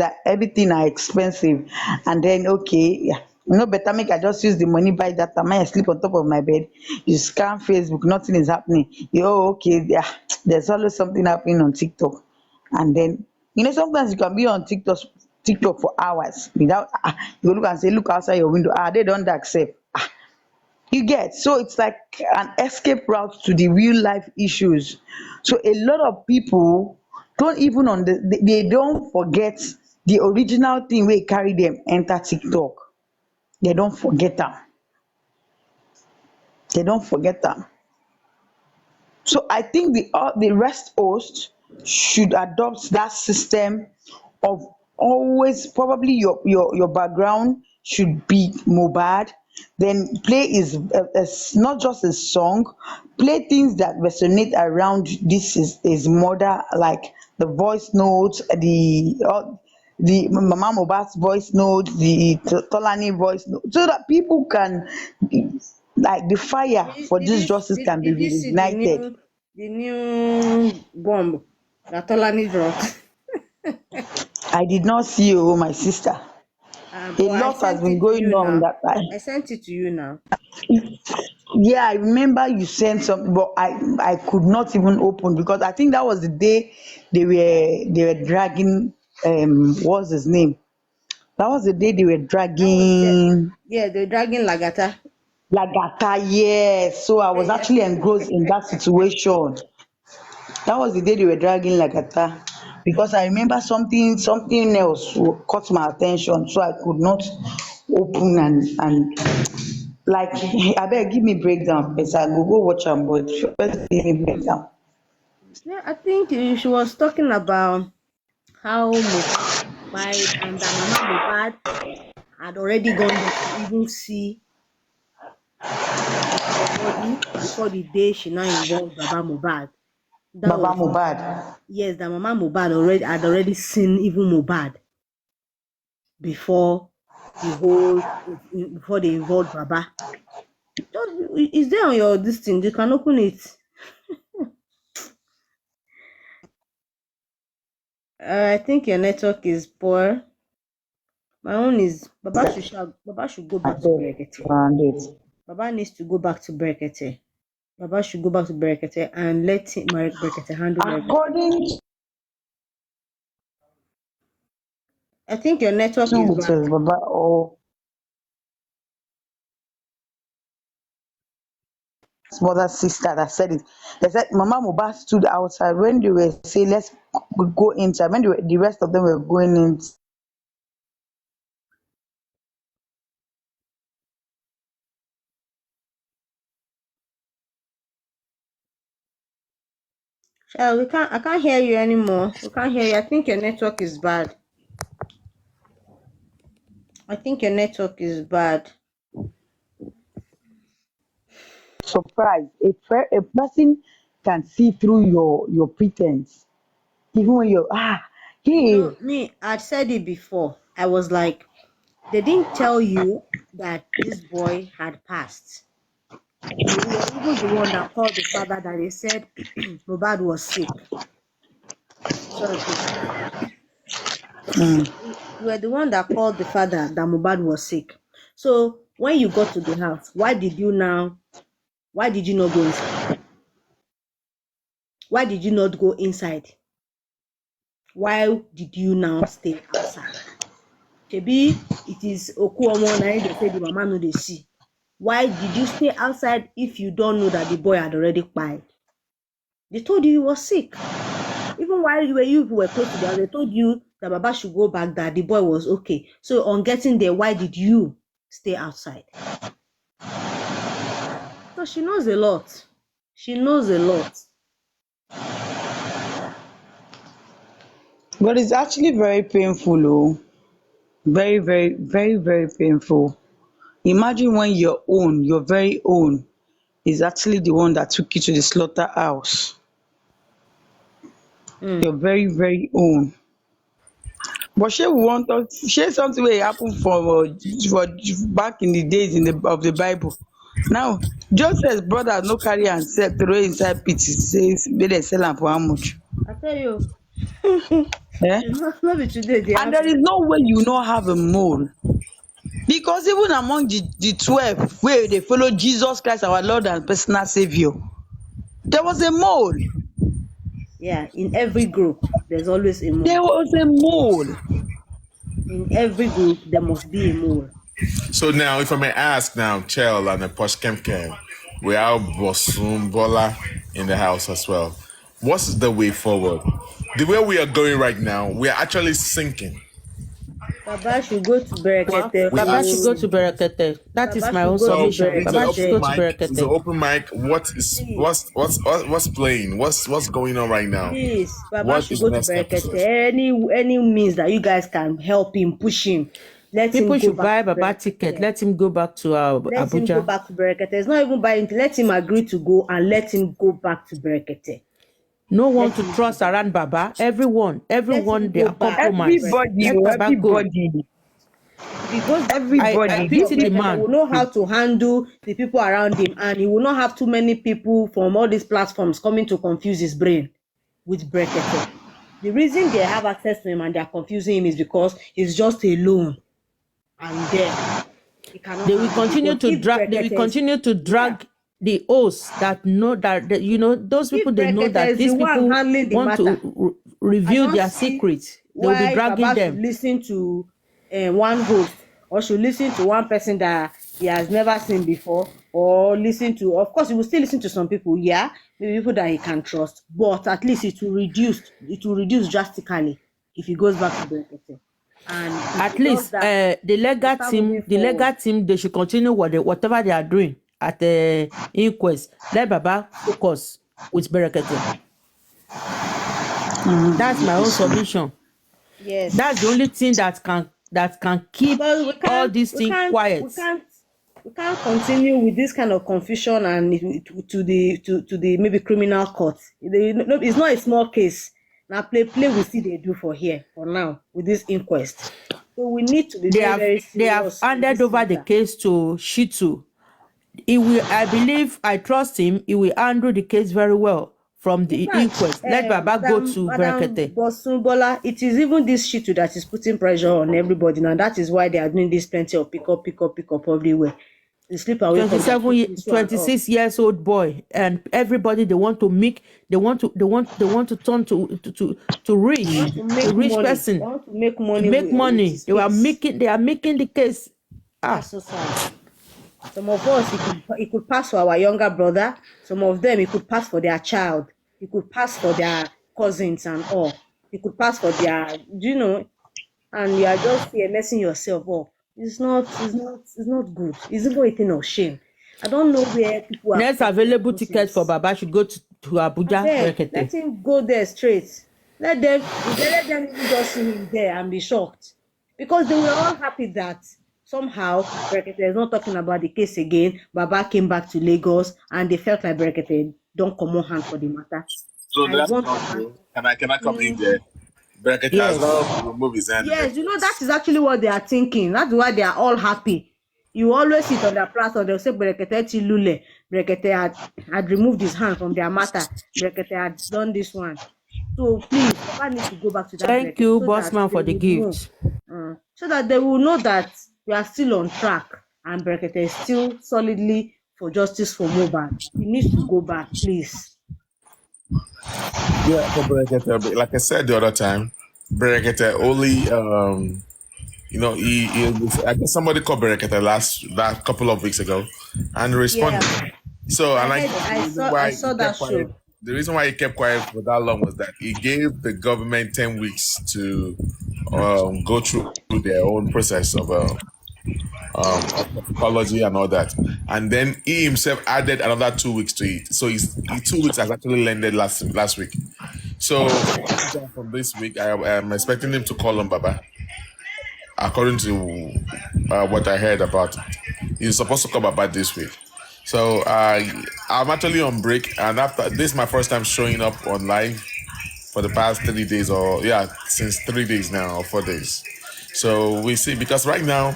are expensive, and then okay, yeah, better make I just use the money buy data, make I sleep on top of my bed. You scan Facebook, nothing is happening. You okay, yeah, there's always something happening on TikTok. And then sometimes you can be on TikTok TikTok for hours without you go look and say look outside your window, they don dark sef. You get, so it's like an escape route to the real life issues. So a lot of people don't even they don't forget the original thing wey carry them enter TikTok. They don't forget am. They don't forget am. So I think the rest host should adopt that system of always, probably your background should be Mohbad. Then play not just a song, play things that resonate around this is mother, like the voice notes, the Mama Mohbad's voice note, the Tolani voice note, so that people can, like, the fire for this justice can be Did you see the reignited. new bomb that Tolani dropped? I did not see, oh my sister. A But I lot has sent been it to going you on now. that time. I sent it to you now. Yeah, I remember you sent something, but I could not even open, because I think that was the day they were dragging, what's his name? That was the day they were That was dragging the dragging Lagata. Lagata. Yes, so I was actually engrossed in that situation. That was the day they were dragging Lagata, because I remember something else caught my attention, so I could not open and like abeg give me breakdown first. I go watch am, but first give me breakdown. Yeah, I think she was talking about how Mohbad died and that Mama Mohbad had already gone there to even see the body before the day she now involved Baba Mohbad. That Baba was, Mohbad. yes, that Mama Mohbad had already seen even Mohbad before before they involved Baba. Is there on your this thing? You can open it. I think your network is poor. My own is Baba should go back to Abeg Berekete. round it. Baba needs to go back to Berekete. Baba should go back to Berekete and let Berekete handle everything. According I think your network to is it back. was Baba or his mother sister that said it. They said Mama Mohbad stood outside when they were saying let's go inside. When the rest of them were going in. I can't hear you anymore. We can't hear you. I think your network is bad. I think your network is bad. Surprised. A person can see through your pretense, even when you're hey. Me, I'd said it before. I was like, they didn't tell you that this boy had passed. You were even the one that called the father that they said Mohbad was sick. Sorry, please. Mm. You were the one that called the father that Mohbad was sick. So when you got to the house, why did you not go inside? Why did you not go inside? Why did you now stay outside? Shebi it is Okuomo na they say the mama no dey see. Why did you stay outside if you don't know that the boy had already died? They told you he was sick. Even while you were close to the house, they told you that Baba should go back, that the boy was okay. So on getting there, why did you stay outside? So she knows a lot. She knows a lot. But it's actually very painful, oh. Very, very, very, very painful. Imagine when your very own, is actually the one that took you to the slaughterhouse. Your very, very own. But shey we wan talk, shey something wey happen for back in the days of the Bible. Now Joseph's brother no carry am sell throw inside pit, say make dem sell am for how much? I tell you, Eh? no be today they And have. there is no way you no have a mole, because even among the 12 wey dey follow Jesus Christ our Lord and personal saviour, there was a mole. Yeah, in every group, there's always a There mole. was a mole. In every group, there must be a mole. So now, if I may ask now, Chel and the Posh Kemkem, we have Bosum Bola in the house as well. What's the way forward? The way we are going right now, we are actually sinking. Baba should go to Well, Berekete. We Baba are should go to sinking. Berekete. That is Baba my should own go to So submission. it's an Baba should open go to mic. It's an Berekete. open mic. What is Please, what's playing? What's going on right now? please, Baba What should is go to next Berekete. episode? Any means that you guys can help him, push him. Let him People go should buy back to Baba ticket. Berekete. Let him go back to Let him go Abuja. back to Berekete. It's not even buying. Let him agree to go and let him go back to Berekete. No one Let to him go trust back. around Baba. Everyone, Let him they go are back to compromised. Everybody, Let oh, Baba go. everybody, If he goes back to I everybody. pity the Berekete, he man. will know how to handle the people around him, and he will not have too many people from all these platforms coming to confuse his brain with Berekete. The reason they have access to him and they are confusing him is because he's just alone, and then he cannot They will handle it. continue But to if drag. They will Berekete is, continue to yeah, drag the hosts that know that you know those if people. They know Berekete that is the these one people handling the want matter, to I reveal don't their see secrets. They will be why dragging Baba should them. listen to one host or should listen to one person that he has never seen before, or listen to, of course he will still listen to some people, yeah, maybe people that he can trust, but at least it will reduce drastically if he goes back to Berekete. And if At he does least that, the we'll legal start team, moving forward. they should continue whatever they are doing at the inquest. Let Baba focus with Berekete. That's my own submission. Yes, That's the only thing that can keep because all these things quiet. we can't continue with this kind of confusion and to the maybe criminal court. It's not a small case. Now play we see they do for here for now with this inquest. So we need to be They very, have very they have serious with handed this over the matter. case to Shitu. I trust him. He will handle the case very well from In the fact, inquest. Let Baba go to Madam Berekete. Bosunbola, it is even this Shitu that is putting pressure on everybody. Now that is why they are doing this plenty of pick up everywhere. They slip away from their 27 duties, so and all. 26 years old boy, and everybody they want to turn to They want to make a rich money. They person, want to make to money make with money. his case. They are making the case. That's so sad. Some of us, it could pass for our younger brother. Some of them, it could pass for their child. It could pass for their cousins and all. It could pass for their, and you are just here messing yourself up. It's not good. It's even a thing of shame. I don't know where people are Next getting their available ticket for motives. Baba should go to Abuja Abeg, let Berekete. him go there straight. Let them even just see him there and be shocked. Because they were all happy that somehow Berekete is not talking about the case again. Baba came back to Lagos and they felt like Berekete don't come on hand for the matter. So I that's want not Baba. true. Can I come in there? Bracket has Yes. not removed his hand in the Yes, that case. is actually what they are thinking. That's why they are all happy. You always sit on their platform, they'll say Berekete Chilule. Berekete had removed his hand from their matter. Berekete had done this one. So please, Papa needs to go back to that Thank Berekete you, so boss that man, they for the would know. gift. So that they will know that we are still on track and Berekete is still solidly for justice for Mohbad. He needs to go back, please. Yeah, for Bracket, like I said the other time, Bracket only I guess somebody called Bracket that couple of weeks ago and responded. Yeah, So and I I guess heard, the reason I why he saw that kept quiet show. the reason why he kept quiet for that long was that he gave the government 10 weeks to go through their own process of toxicology and all that. And then he himself added another 2 weeks to it. So his 2 weeks has actually landed last week. So from this week, I am expecting him to call on Baba. According to what I heard about it, he's supposed to come Baba this week. So I'm actually on break, and after this is my first time showing up on live for the past 3 days, since 3 days now or 4 days. So we see, because right now,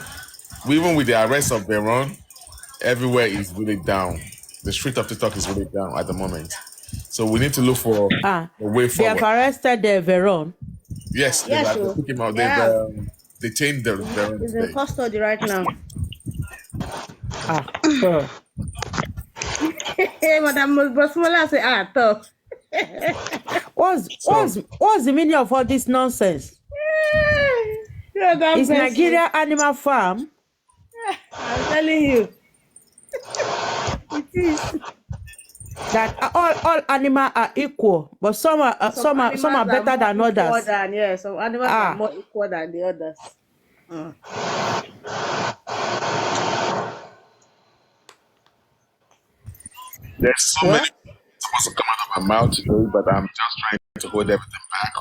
even with the arrest of Veron, everywhere is really down. The street of TikTok is really down at the moment. So we need to look for a way They have forward. arrested Veron. Yes, Yes, they took him out. they have. They changed the Veron He's in today. custody right now. Hey, Madam Bosmola say, talk. What's the meaning of all this nonsense? You Kilogram Is versus. Nigeria Animal Farm? I'm telling you, it is. That all animals are equal, but some Some are animals are better more than equal others. than, yeah. Some animals are Ah, more equal than the others. Mm. There's so many well, supposed to come out of my mouth today, but I'm just trying to hold everything back.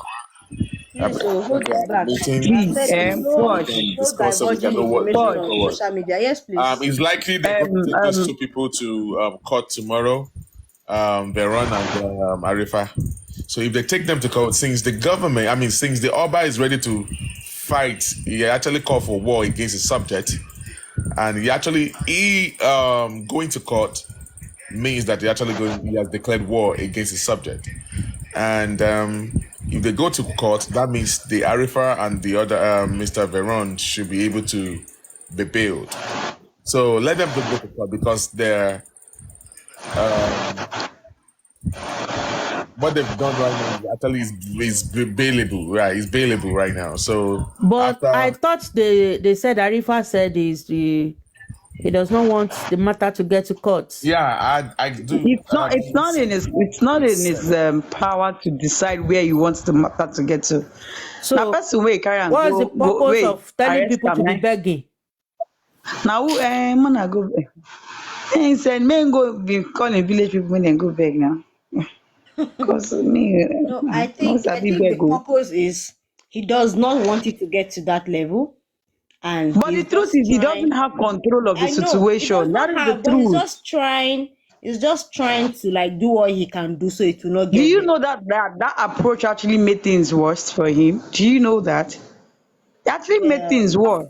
Yes, so hold it The back. meeting I Please, said so we Posh. can no discuss so we can diverging know what information moving Posh. on forward. social media. Yes, please. It's likely they're going to Um, take those um, two people to court tomorrow, Veron and Arifa. So if they take them to court, since the Oba is ready to fight, he actually called for war against his subject, and going to court means that he has declared war against his subject. And if they go to court, that means the Arifa and the other Mr. Veron should be able to be bailed. So let them go to court because they're what they've done right now actually is bailable, right? It's bailable right now. So but I after, thought they said Arifa said he does not want the matter to get to court. yeah, I do. it's not in It's his power to decide where he wants the matter to get to. Now, So person wey carry am what's the go purpose wait, of telling arrest people am to be now. begging? Now who man I go beg. He said men go be calling village people when they go beg now. Cause me No, I no think I sabi think the beg o. purpose is he does not want it to get to that level, and But the he's truth just is he doesn't trying. have control of the I know he does situation. That not is the have, but he's truth. just trying. He's just trying to like do what he can do so it will not Do get you there. know that approach actually made things worse for him? Do you know that? It actually made Yeah. things worse.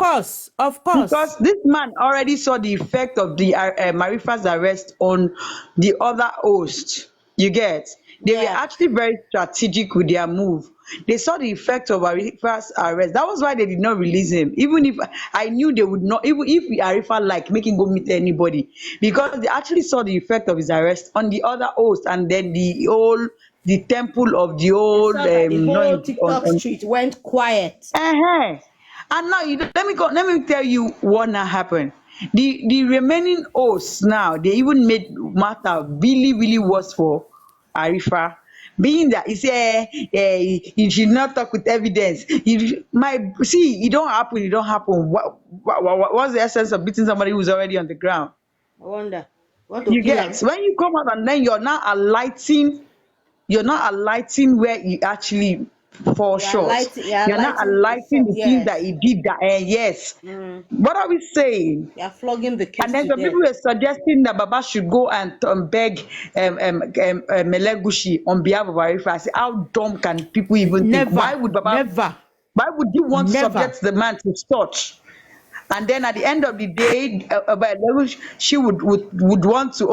Of Because course. this man already saw the effect of the Marifa's arrest on the other host. You get? They were Yeah. actually very strategic with their move. They saw the effect of Arifa's arrest. That was why they did not release him. Even if I knew they would not, even if Arifa like make him go meet anybody, because they actually saw the effect of his arrest on the other host, and then the temple of the They old saw that the whole TikTok on street went quiet. and now let me tell you what now happened. The remaining hosts now they even made matter really really worse for Arifa. Being that he say you should not talk with evidence. E don't happen. What's the essence of beating somebody who's already on the ground? I wonder. Want to You kill get him? when you come out and then you're not highlighting where he actually fall short. You're You're not lighting the highlighting the things that yes. he did that yes. Mm. What are we saying? You're flogging the And case then to some death. people were suggesting that Baba should go and beg Melegushi on behalf of Arifa. I say, how dumb can people even think? Never, never, Why would you want to never. subject the man to such? And then at the end of the day, by level, she would want to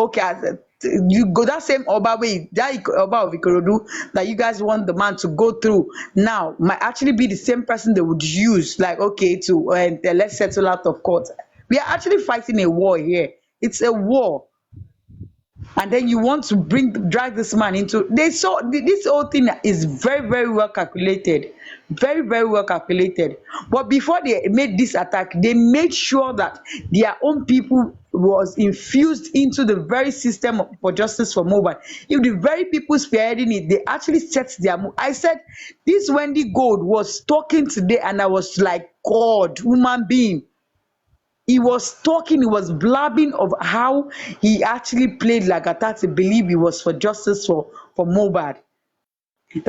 you go that same Oba way, that Oba of Ikorodu that you guys want the man to go through now might actually be the same person they would use, like okay, to let's settle out of court. We are actually fighting a war here. It's a war. And then you want to drag this man into they saw this whole thing is very very well calculated, very very well calculated. But before they made this attack, they made sure that their own people was infused into the very system for justice for mobile. If the very people spearheading it, they actually set their move. I said this Wendy Gold was talking today and I was like, God, human being. He was talking, he was blabbing of how he actually played like a to believe he was for justice for Mohbad. To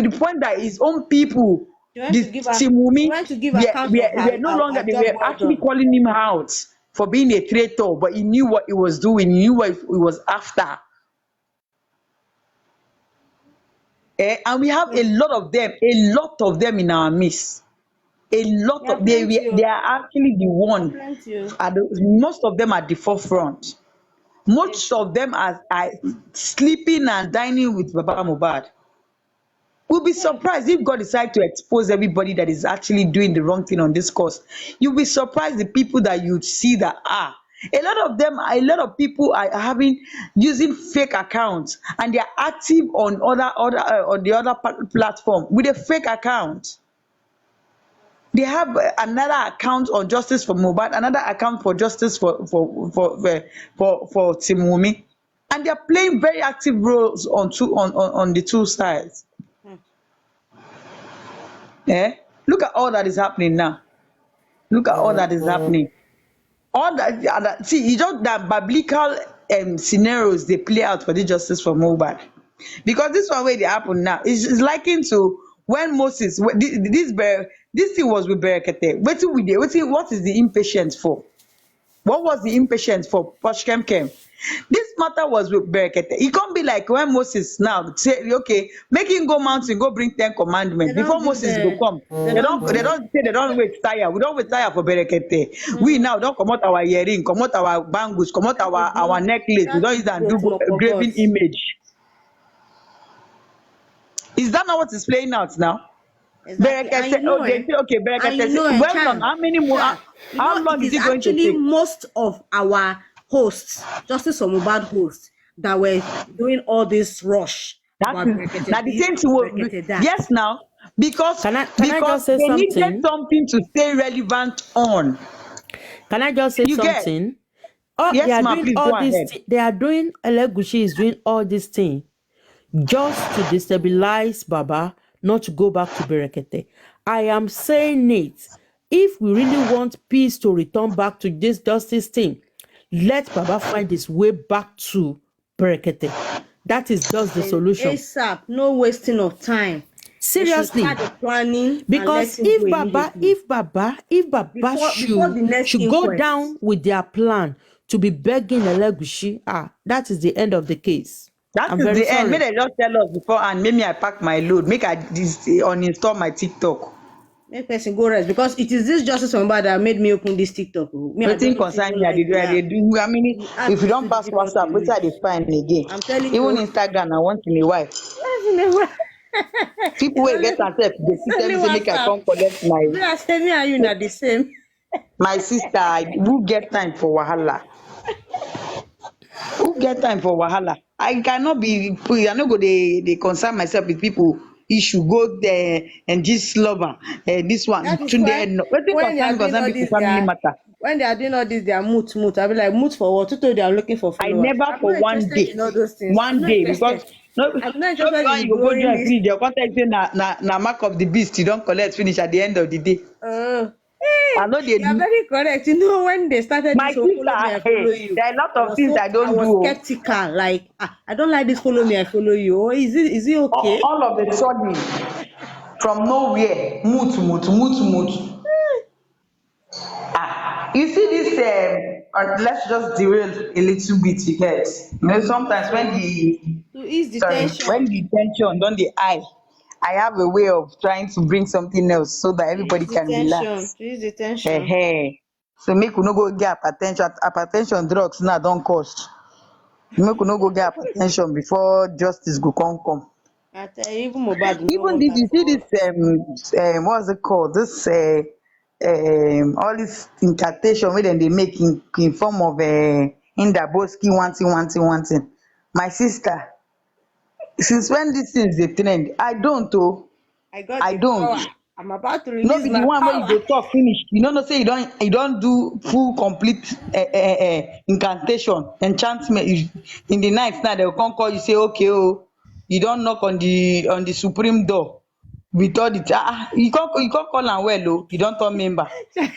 the point that his own people, the He Timumi, went to give account of were no longer, her they job were well actually done. calling him out for being a traitor, but he knew what he was doing, he knew what he was after. And we have a lot of them in our midst. A lot Yeah, of plenty. they are actually the Yeah, one, plenty. most of them at the forefront. Most Plenty. of them are sleeping and dining with Baba Mohbad. We'll be Yeah. surprised if God decide to expose everybody that is actually doing the wrong thing on this course. You'll be surprised the people that you see that are. A lot of people are using fake accounts and they are active on the other platform with a fake account. They have another account on justice for Mohbad, another account for justice for Timumi, and they're playing very active roles on the two sides. Hmm. Eh? Look at all that is happening now. Look at all that is happening. All that see, it's just that biblical scenarios they play out for the justice for Mohbad. Because this one way they happen now is likened to when Moses this thing was with Berekete. What is the impatience for? What was the impatience for? Poshkem came. This matter was with Berekete. It can't be like when Moses now say, okay, make him go mountain, go bring 10 They commandments. Before don't do Moses go come, they they don't don't do they don't say they don't wait tire. We don't wait tire for Berekete. We mm, now don't come out our earring, come out our bangles, come out that is our not necklace. We that don't is use and do growth no graven commot. image. Is that not what is playing out now? Exactly. And Berekete, you oh, know, they say, okay, and Berekete, you know, well done. Chan, How many more, Sha, you how know, it long is is it going to actually take? most of our hosts, Justice for Mohbad hosts, that were doing all this rush That about is now Brekete the this, same thing. Brekete that. Yes, now because Can I just say they needed something? something to stay relevant on. Can I just say You get? something? Oh, they Yes, are ma. doing Please all go this. ahead. They are doing. Elegushi is doing all this thing just to destabilize Baba, not to go back to Berekete. I am saying it. If we really want peace to return back to this justice thing, let Baba find his way back to Berekete. That is just the And solution. ASAP, no wasting of time. They should start Seriously. the planning and let Because him go immediately if Baba before the next should go inquest. down with their plan to be begging Elegushi, that is the end of the case. That I'm is very the end. May sorry. they just tell us before and maybe I pack my load. Make I uninstall my TikTok. Make person go rest because it is this justice from bad that made me open this TikTok. Me, I Wetin don't concern even me, I like dey do, I the dey app. do. I mean, The app if you is don't too pass difficult to WhatsApp, wetin I use. dey find again? I'm telling Even you. Instagram, na once in a while. That's in the People it's wey only get am sef dey it's still tell only me say make I WhatsApp. come collect Be like say me and you not the same. my sister. Who get time for wahala? Who get time for wahala? I cannot be, I no go dey concern myself with people issue, go there and this lover, this one That is Tunde why Eno. Wetin when they are doing concern all people this, family matter? when they are doing all this, they are moot. I'll be like, moot for what? Who told you I'm looking for I followers? never I'm for not one interested day, in all those things. I'm not interested. because no I'm not no be interested when in you go go growing join this. finish, your contact say na mark of the beast, you don collect finish at the end of the day. I Hey, no dey you are do. very correct. You know, when they started My this whole follow me, sister, I hey, follow you. there are a lot of things I I don't do was o. skeptical. Like, I don't like this follow me, I follow you. Oh, is it okay? All of a sudden, from nowhere, moot. You see this, let's just derail a little bit, you get. You know, sometimes when Okay. the, To ease the sorry, when tension. the tension don dey high, I have a way of trying to bring something else so that To ease everybody the can tension. relax. To ease the tension. Hey. So make we no go get hypertension drugs now don cost. Make we no go get hypertension before justice go come. I tell you, even Mohbad do not Even want this, that you see for this, us. what's it called? This, all this incantation wey dem dey make in form of Indaboski one thing. My sister, since when these things dey trend, I don't oh, I got I the don't. power. I'm about to No release be the my one wey you power. go talk finish, you no know say you don do full complete incantation, enchantment. In the night now they go come call you say okay oh, you don knock on the supreme door with all the you come call am well oh, you don turn member.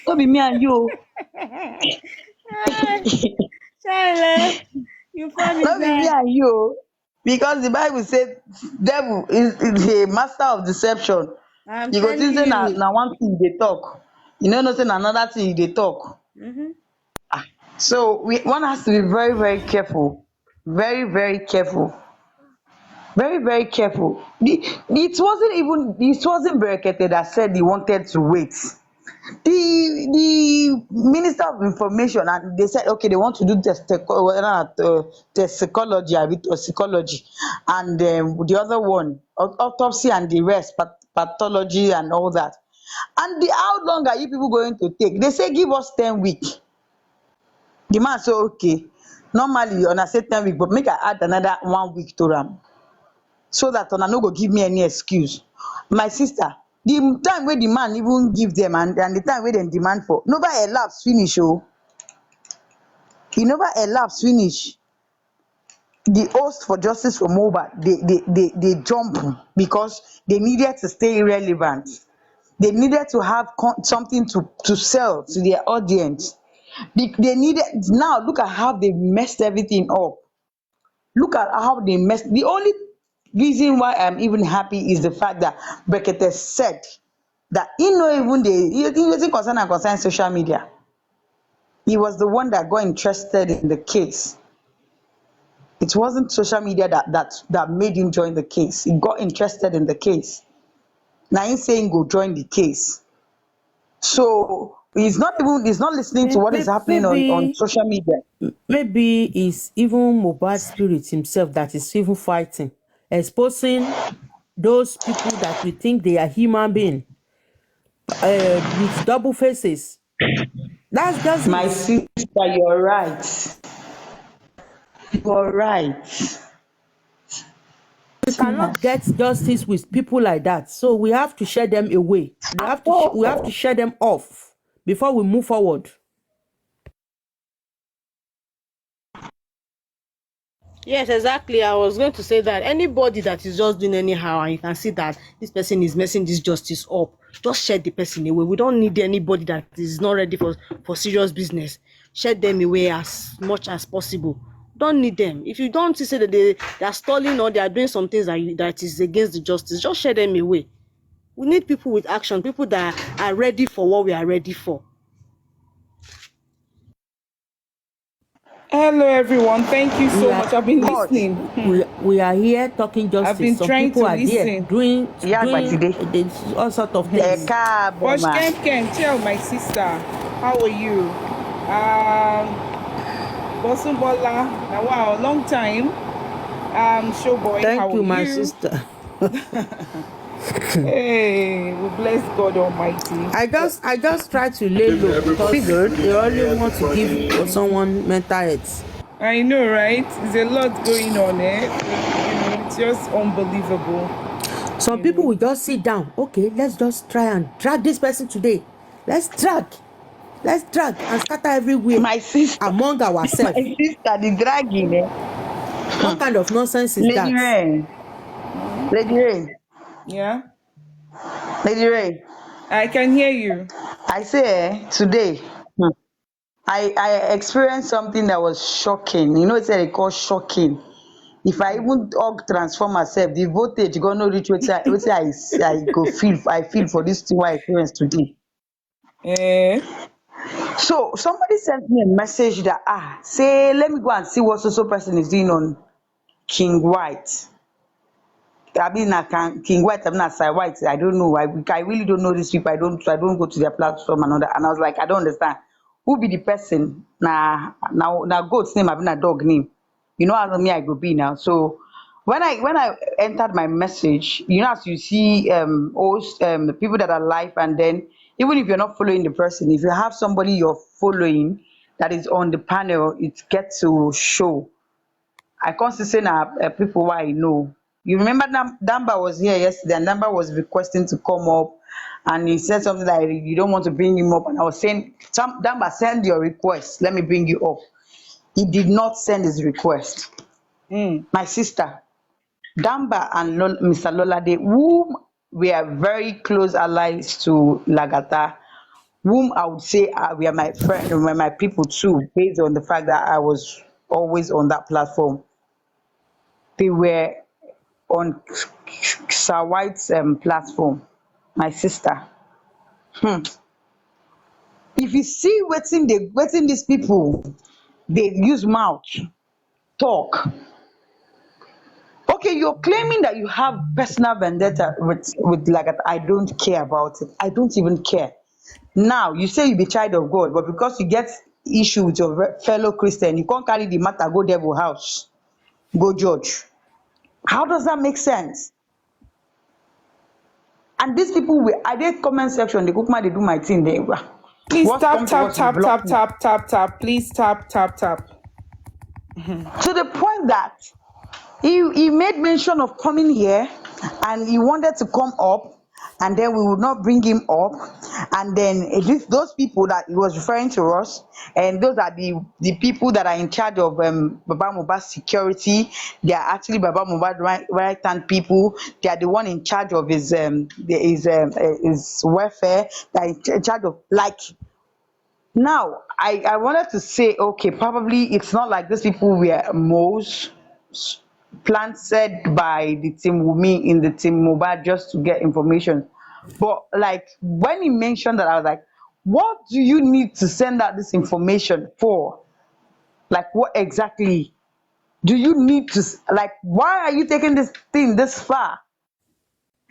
No be me and you oh. Ah, Shiloh, you funny, No be me sir. and you oh, because the bible say devil is a master of deception. I'm You go telling think say na you. one thing you dey talk, you no know say na another thing you dey talk. Mm-hmm. So one has to be very, very careful. Very, very careful. Very, very careful. It wasn't Berekete that said he wanted to wait. The Minister of Information, and they said okay, they want to do toxicology, toxicology, and the other one, autopsy and the rest, pathology and all that. And how long are you people going to take? They say give us 10 weeks. The man say okay, normally una say 10 weeks, but make I add another 1 week to am so that una no go give me any excuse. My sister, The time where the man even give them and the time where dem demand for never elapse finish oh. E never elapse finish. The host for Justice for Mohbad they jump because they needed to stay relevant. They needed to have something to sell to their audience. They needed, now look at how they messed everything up. Look at how they messed. The only reason why I'm even happy is the fact that Brekete said that he no even he wasn't concerned social media. He was the one that got interested in the case. It wasn't social media that made him join the case. He got interested in the case. Now he's saying go join the case. So he's not listening to what is happening on Maybe social media. maybe it's even Mohbad spirit himself that is even fighting, exposing those people that we think they are human being with double faces. That's just My it. sister, you're right. You're right. We cannot get justice with people like that, so we have to share them away. We have to share them off before we move forward. Yes, exactly. I was going to say that anybody that is just doing anyhow and you can see that this person is messing this justice up, just shed the person away. We don't need anybody that is not ready for serious business. Shed them away as much as possible. Don't need them. If you don't say that they are stalling or they are doing some things that is against the justice, just shed them away. We need people with action, people that are ready for what we are ready for. Hello, everyone. Thank you so We are much. I've been But listening. we are here talking I've been justice. Some trying people to are there listen. doing yeah, but today, all sort of things. Bosh Ken, tell my sister, how are you? Bosun Bola, now wow, long time. Showboy, Thank how you, are my you? sister. Hey, we bless God Almighty. I just try to lay low because they only want to give someone mental health. I know, right? There's a lot going on, it's just unbelievable. Some people will just sit down. Okay, let's just try and drag this person today. Let's drag and scatter everywhere my sister, among my ourselves. sister, the dragging, What kind of nonsense is Lady that? Rain, Lady Rain, Yeah, Lady Rain. I can hear you. I say today, I experienced something that was shocking. You know, it's what they call shocking. If I even transform myself, the voltage gonna reach wetin I go feel. I feel for this thing I experienced today. So somebody sent me a message that say let me go and see what so person is doing on King White. I mean, King White, I'm not Sir White. I don't know. I really don't know these people. I don't go to their platform and all that. And I was like, I don't understand. Who be the person? Now goat's name, I've been a dog name. You know how me I go be now. So when I entered my message, you know, as you see the people that are live, and then even if you're not following the person, if you have somebody you're following that is on the panel, it gets to show. I can't say now people who I know. You remember Damba was here yesterday and Damba was requesting to come up and he said something like you don't want to bring him up, and I was saying, Damba, send your request, let me bring you up. He did not send his request. My sister, Damba and Mr. Lolade, whom we are very close allies to Lagata, whom I would say we are my friend, we are my people too, based on the fact that I was always on that platform. They were on Sir White's platform. My sister. If you see wetin these people they use mouth talk. Okay, you're claiming that you have personal vendetta with Lagat. I don't care about it. I don't even care. Now you say you be child of God, but because you get issue with your fellow Christian, you can't carry the matter go devil house, go judge. How does that make sense? And these people I did comment section, they cook my they do my thing there. Please What tap, come to tap, us, you tap, block tap, me. tap, tap, tap. Please tap, tap, tap. To the point that he made mention of coming here and he wanted to come up and then we would not bring him up, and then those people that he was referring to us, and those are the people that are in charge of Baba Mohbad's security. They are actually Baba Mohbad right hand people. They are the one in charge of his welfare. They are in charge of, like, now I wanted to say, okay, probably it's not like these people were most planted by the team Wumi in the team Mobile just to get information. But like when he mentioned that, I was like, what do you need to send out this information for? Like, what exactly do you need to like? Why are you taking this thing this far?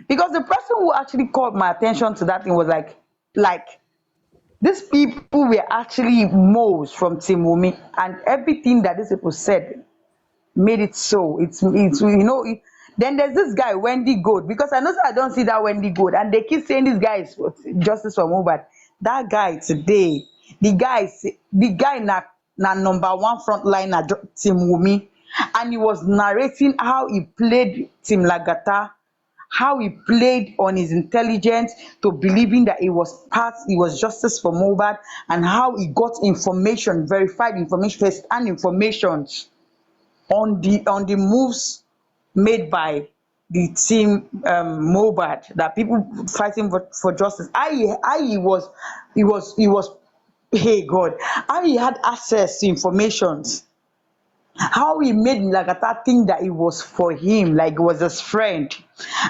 Because the person who actually called my attention to that thing was like these people were actually moles from Team Wumi, and everything that these people said made it so. It's then there's this guy Wendy Gold, because I know I don't see that Wendy Gold, and they keep saying this guy is justice for Mohbad. That guy today, the guy na number one frontliner Team Wumi, and he was narrating how he played Team Lagata, how he played on his intelligence to believing that he was justice for Mohbad, and how he got information, verified information, first hand information on the moves made by the team Mohbad, that people fighting for justice. How he was hey God, how he had access to information, how he made Lagata think that it was for him, like it was his friend,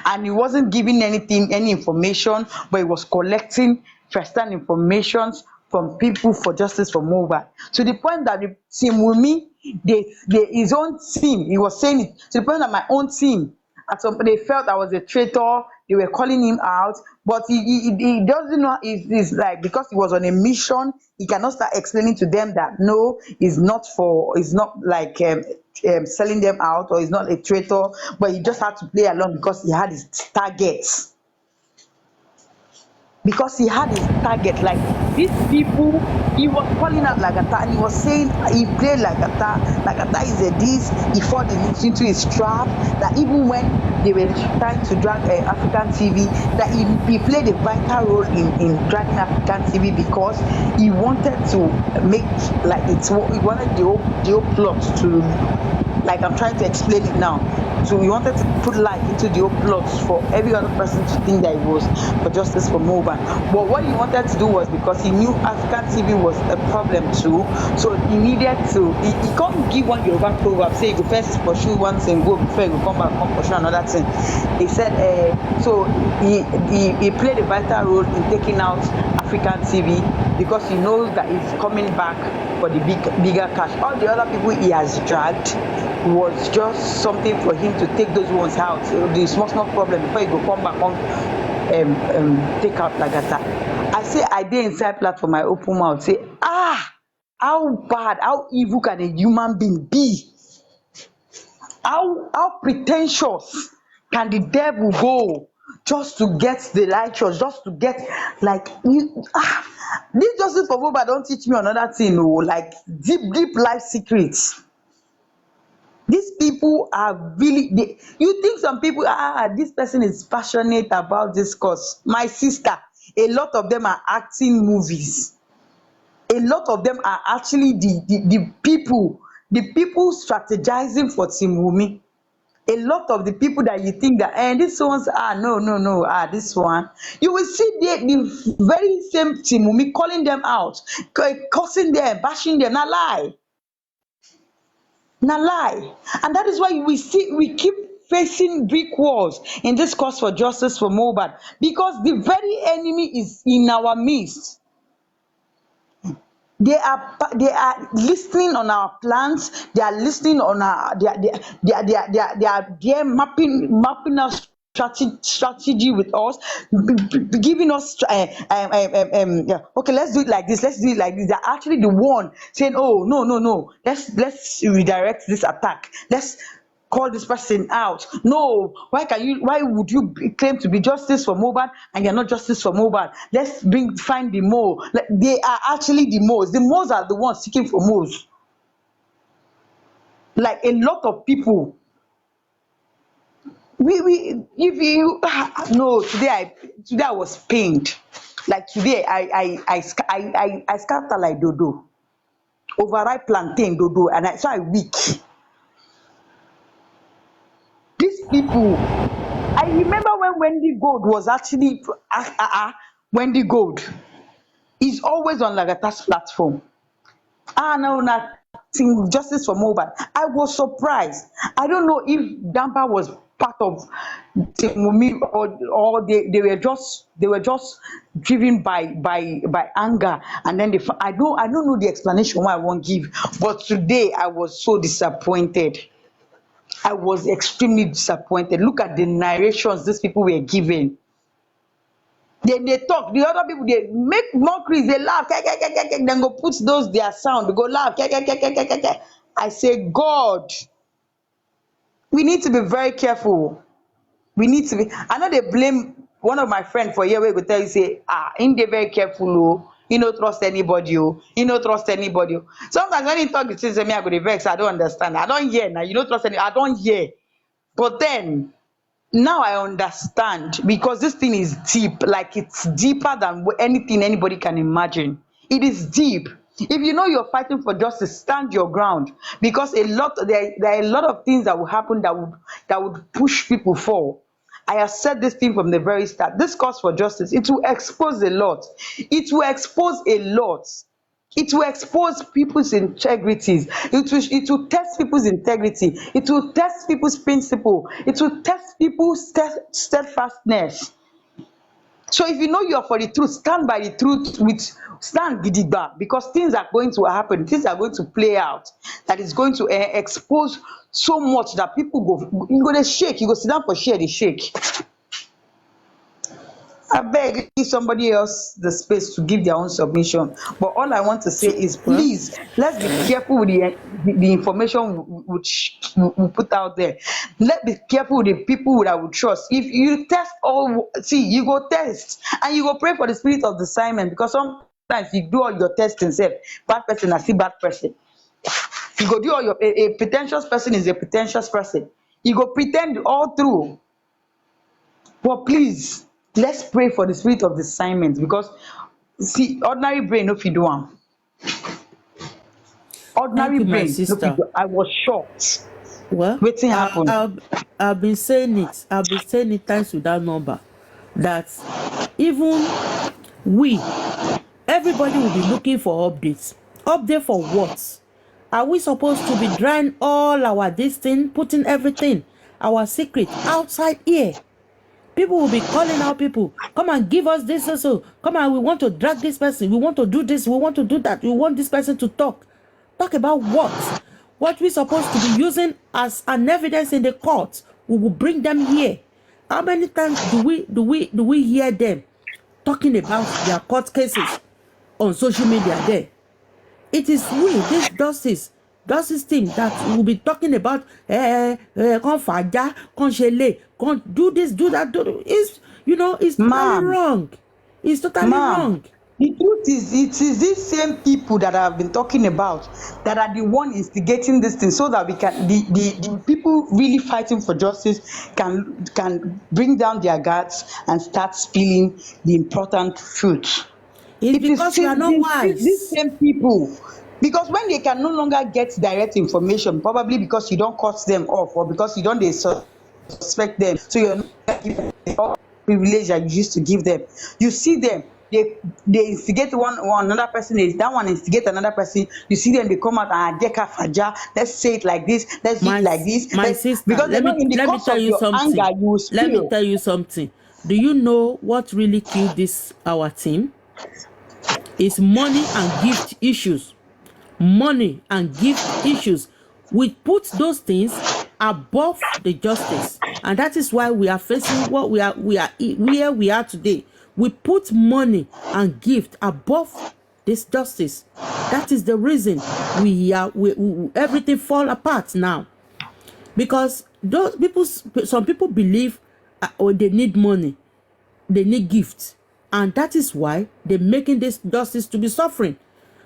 and he wasn't giving any information, but he was collecting first-hand information from people for justice for Mohbad, to the point that the team with me, his own team, he was saying it to the point that my own team, at some they felt I was a traitor. They were calling him out, but he doesn't know. He's like, because he was on a mission, he cannot start explaining to them that no, it's not like selling them out, or he's not a traitor, but he just had to play along because he had his targets. Because he had his target, like these people, he was calling out Lagata, and he was saying he played Lagata. Lagata is a this. He fought into his trap. That even when they were trying to drag African TV, that he played a vital role in dragging African TV, because he wanted to make like he wanted the whole plot to, like, I'm trying to explain it now. So he wanted to put light into the whole plot for every other person to think that it was for justice for Mohbad. But what he wanted to do was, because he knew African TV was a problem too, so he needed to, he can't give one Yoruba proverb, say you go first pursue one thing, go before you go come back, come pursue another thing. He said, so he played a vital role in taking out African TV, because he knows that he's coming back for the bigger cash. All the other people he has dragged was just something for him to take those ones out, the small problem, before he go come back on take out Lagata. I say I did inside platform, I open mouth say, how bad, how evil can a human being be? How pretentious can the devil go, just to get the righteous, just to get like this justice for Mohbad don't teach me another thing, like deep life secrets. These people are really, you think some people, this person is passionate about this cause. My sister, a lot of them are acting movies. A lot of them are actually the people strategizing for Team Wumi. A lot of the people that you think that, these ones, no, this one, you will see the very same Team Wumi calling them out, cursing them, bashing them, not lie. And that is why we keep facing brick walls in this cause for justice for Mohbad, because the very enemy is in our midst. They are listening on our plans. They are listening on our they are there mapping us strategy with us, giving us yeah, okay, let's do it like this, they're actually the one saying, oh no, let's redirect this attack, let's call this person out. No, why would you claim to be justice for Mohbad and you're not justice for Mohbad? Let's find the mole. Like, they are actually the moles are the ones seeking for moles. Like, a lot of people if you no, today I was pained. Like today I scatter like dodo, overripe plantain dodo, and I weak. These people, I remember when Wendy Gold was actually Wendy Gold is always on Lagata's platform. No, nothing, justice for Mohbad. I was surprised. I don't know if Dampa was part of the movie, or they were just driven by anger, and then I don't know the explanation why I won't give. But today I was so disappointed. I was extremely disappointed. Look at the narrations these people were giving. They talk, the other people they make mockeries, they laugh, then go put those their sound, they go laugh. I say, God, we need to be very careful. We need to be. I know they blame one of my friends for here where go tell you say, him dey very careful, oh, he no trust anybody, oh, he no trust anybody. Oh. Sometimes when he talk the things say me, I go dey vex, I don't understand. I don't hear now. You don't trust any, I don't hear. But then now I understand, because this thing is deep, like it's deeper than anything anybody can imagine. It is deep. If you know you're fighting for justice, stand your ground, because there are a lot of things that will happen that would push people fall. I have said this thing from the very start. This cause for justice, it will expose a lot. It will expose a lot. It will expose people's integrities. It will test people's integrity. It will test people's principle. It will test people's steadfastness. So if you know you are for the truth, stand by the truth, stand gidigba, because things are going to happen. Things are going to play out. That is going to expose so much that people you go to shake. You go sit down for share, they shake. I beg, give somebody else the space to give their own submission. But all I want to say is, Well, please, let's be careful with the information we put out there. Let's be careful with the people that we trust. If you test you go test and you go pray for the spirit of discernment, because sometimes you do all your testing self, bad person I see bad person. You go do all your a pretentious person is a pretentious person. You go pretend all through. But please, let's pray for the spirit of discernment, because see, ordinary brain no fit do am. thank Ordinary you, my brain no fit sister. do. I was shocked. Well, Wetin happen? I've been saying it. I've been saying it times without number that even everybody will be looking for updates. Update for what? Are we supposed to be drying all our this thing, putting everything, our secret outside here? People will be calling out people, come and give us this also. Come and we want to drag this person. We want to do this. We want to do that. We want this person to talk. Talk about what? What we supposed to be using as an evidence in the court. We will bring them here. How many times do we hear them talking about their court cases on social media there? It is this justice team that will be talking about con faja, con shele, con do this, do that. It's it's totally Ma'am, wrong. It's totally ma'am, wrong. the truth is, it is these same people that I have been talking about that are the one instigating this thing, so that we can the people really fighting for justice can bring down their guards and start spilling the important truth. It's It is because we are not these wise. same people, because when they can no longer get direct information, probably because you don't cut them off, or because you don't dey suspect them, so you're not giving them all privilege that you used to give them. You see them, they instigate one another person, is that one instigate another person. You see them, they come out and adeka faja, let's say it like this, let's do it My like this, my sister, because they let know me in the let me course tell of you your anger something. you will Let me spill. tell you something. Do you know what really killed this our team? Is money and gift issues. Money and gift issues. We put those things above the justice, and that is why we are facing what we are where we are today. We put money and gift above this justice. That is the reason we everything fall apart now, because some people believe they need money, they need gifts, and that is why they're making this justice to be suffering.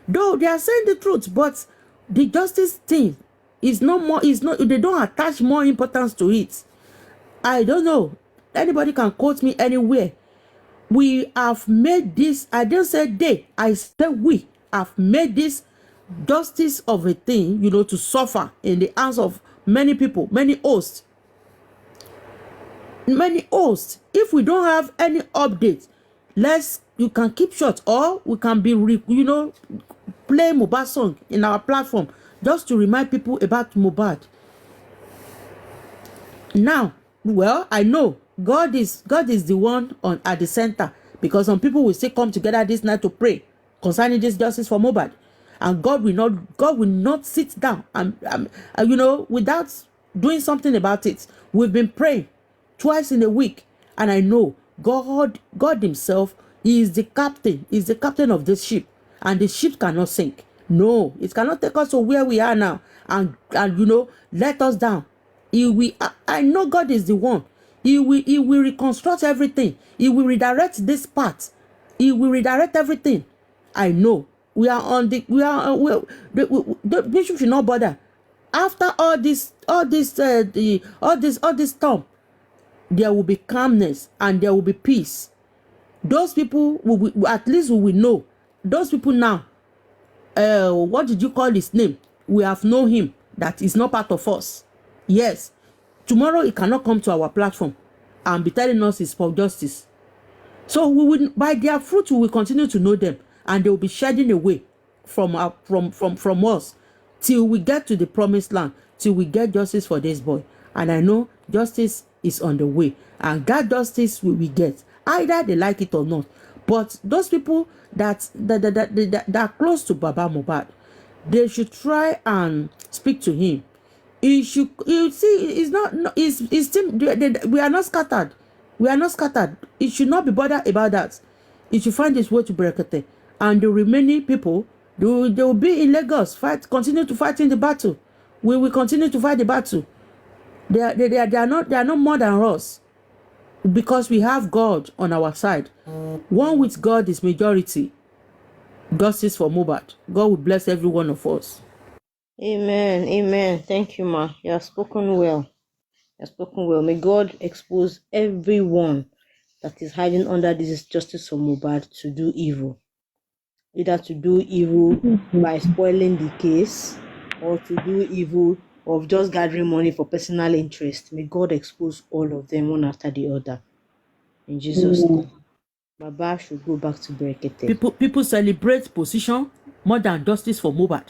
Though they are saying the truth, but the justice thing is no more, is not, they don't attach more importance to it. I don't know. Anybody can quote me anywhere. We have made this, I didn't say they, I said we have made this justice of a thing, to suffer in the hands of many people, many hosts. If we don't have any updates, you can keep short, or we can be play Mohbad song in our platform just to remind people about Mohbad. Now, well, I know God is the one at the center, because some people will still come together this night to pray concerning this justice for Mohbad, and God will not sit down and without doing something about it. We've been praying twice in a week, and I know God Himself is the captain of this ship, and the ship cannot sink. No, it cannot take us to where we are now and let us down. I know God is the one. He will reconstruct everything. He will redirect this part. He will redirect everything. I know. The bishop should not bother. After all this storm, there will be calmness and there will be peace. Those people at least we will know. Those people now, what did you call his name? We have known him, that is not part of us. Yes, tomorrow he cannot come to our platform and be telling us it's for justice. So we will, by their fruit, we will continue to know them, and they will be shedding away from us till we get to the promised land, till we get justice for this boy. And I know justice is on the way, and that justice we will get, either they like it or not. But those people that are close to Baba Mohbad, they should try and speak to him. You see, it's not, it's still, we are not scattered. We are not scattered. It should not be bothered about that. It should find its way to Brekete. And the remaining people, they will be in Lagos, continue to fight in the battle. We will continue to fight the battle. They are not more than us, because we have God on our side. One with God is majority. Justice for Mohbad. God will bless every one of us. Amen. Amen. Thank you, ma. You have spoken well. You have spoken well. May God expose everyone that is hiding under this justice for Mohbad to do evil. Either to do evil by spoiling the case, or to do evil of just gathering money for personal interest. May God expose all of them one after the other. In Jesus' name. Baba should go back to Brekete. People celebrate position more than justice for Mohbad.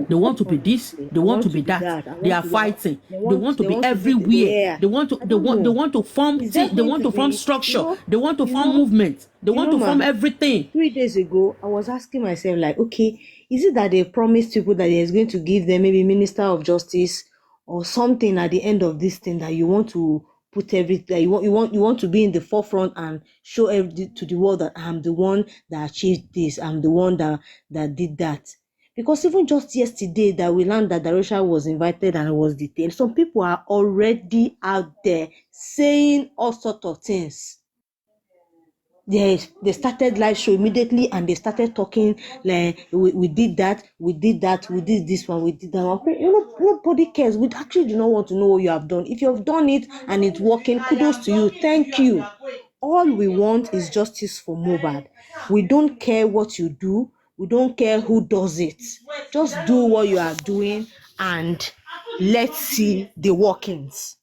They want to be this, they want to be that. They are fighting. They want to be everywhere. They want to form structure. They want to form movement. They want to form everything. 3 days ago, I was asking myself, like, okay, is it that they promised people that there's going to give them maybe Minister of Justice or something at the end of this thing, that you want to put everything, you want to be in the forefront and show to the world that I'm the one that achieved this, I'm the one that did that. Because even just yesterday that we learned that Darusha was invited and was detained, some people are already out there saying all sorts of things. They started live show immediately, and they started talking like, we did that, we did this one, we did that one. Nobody cares. We actually do not want to know what you have done. If you have done it and it's working, kudos to you. Thank you. All we want is justice for Mohbad. We don't care what you do. We don't care who does it. Just do what you are doing, and let's see the workings.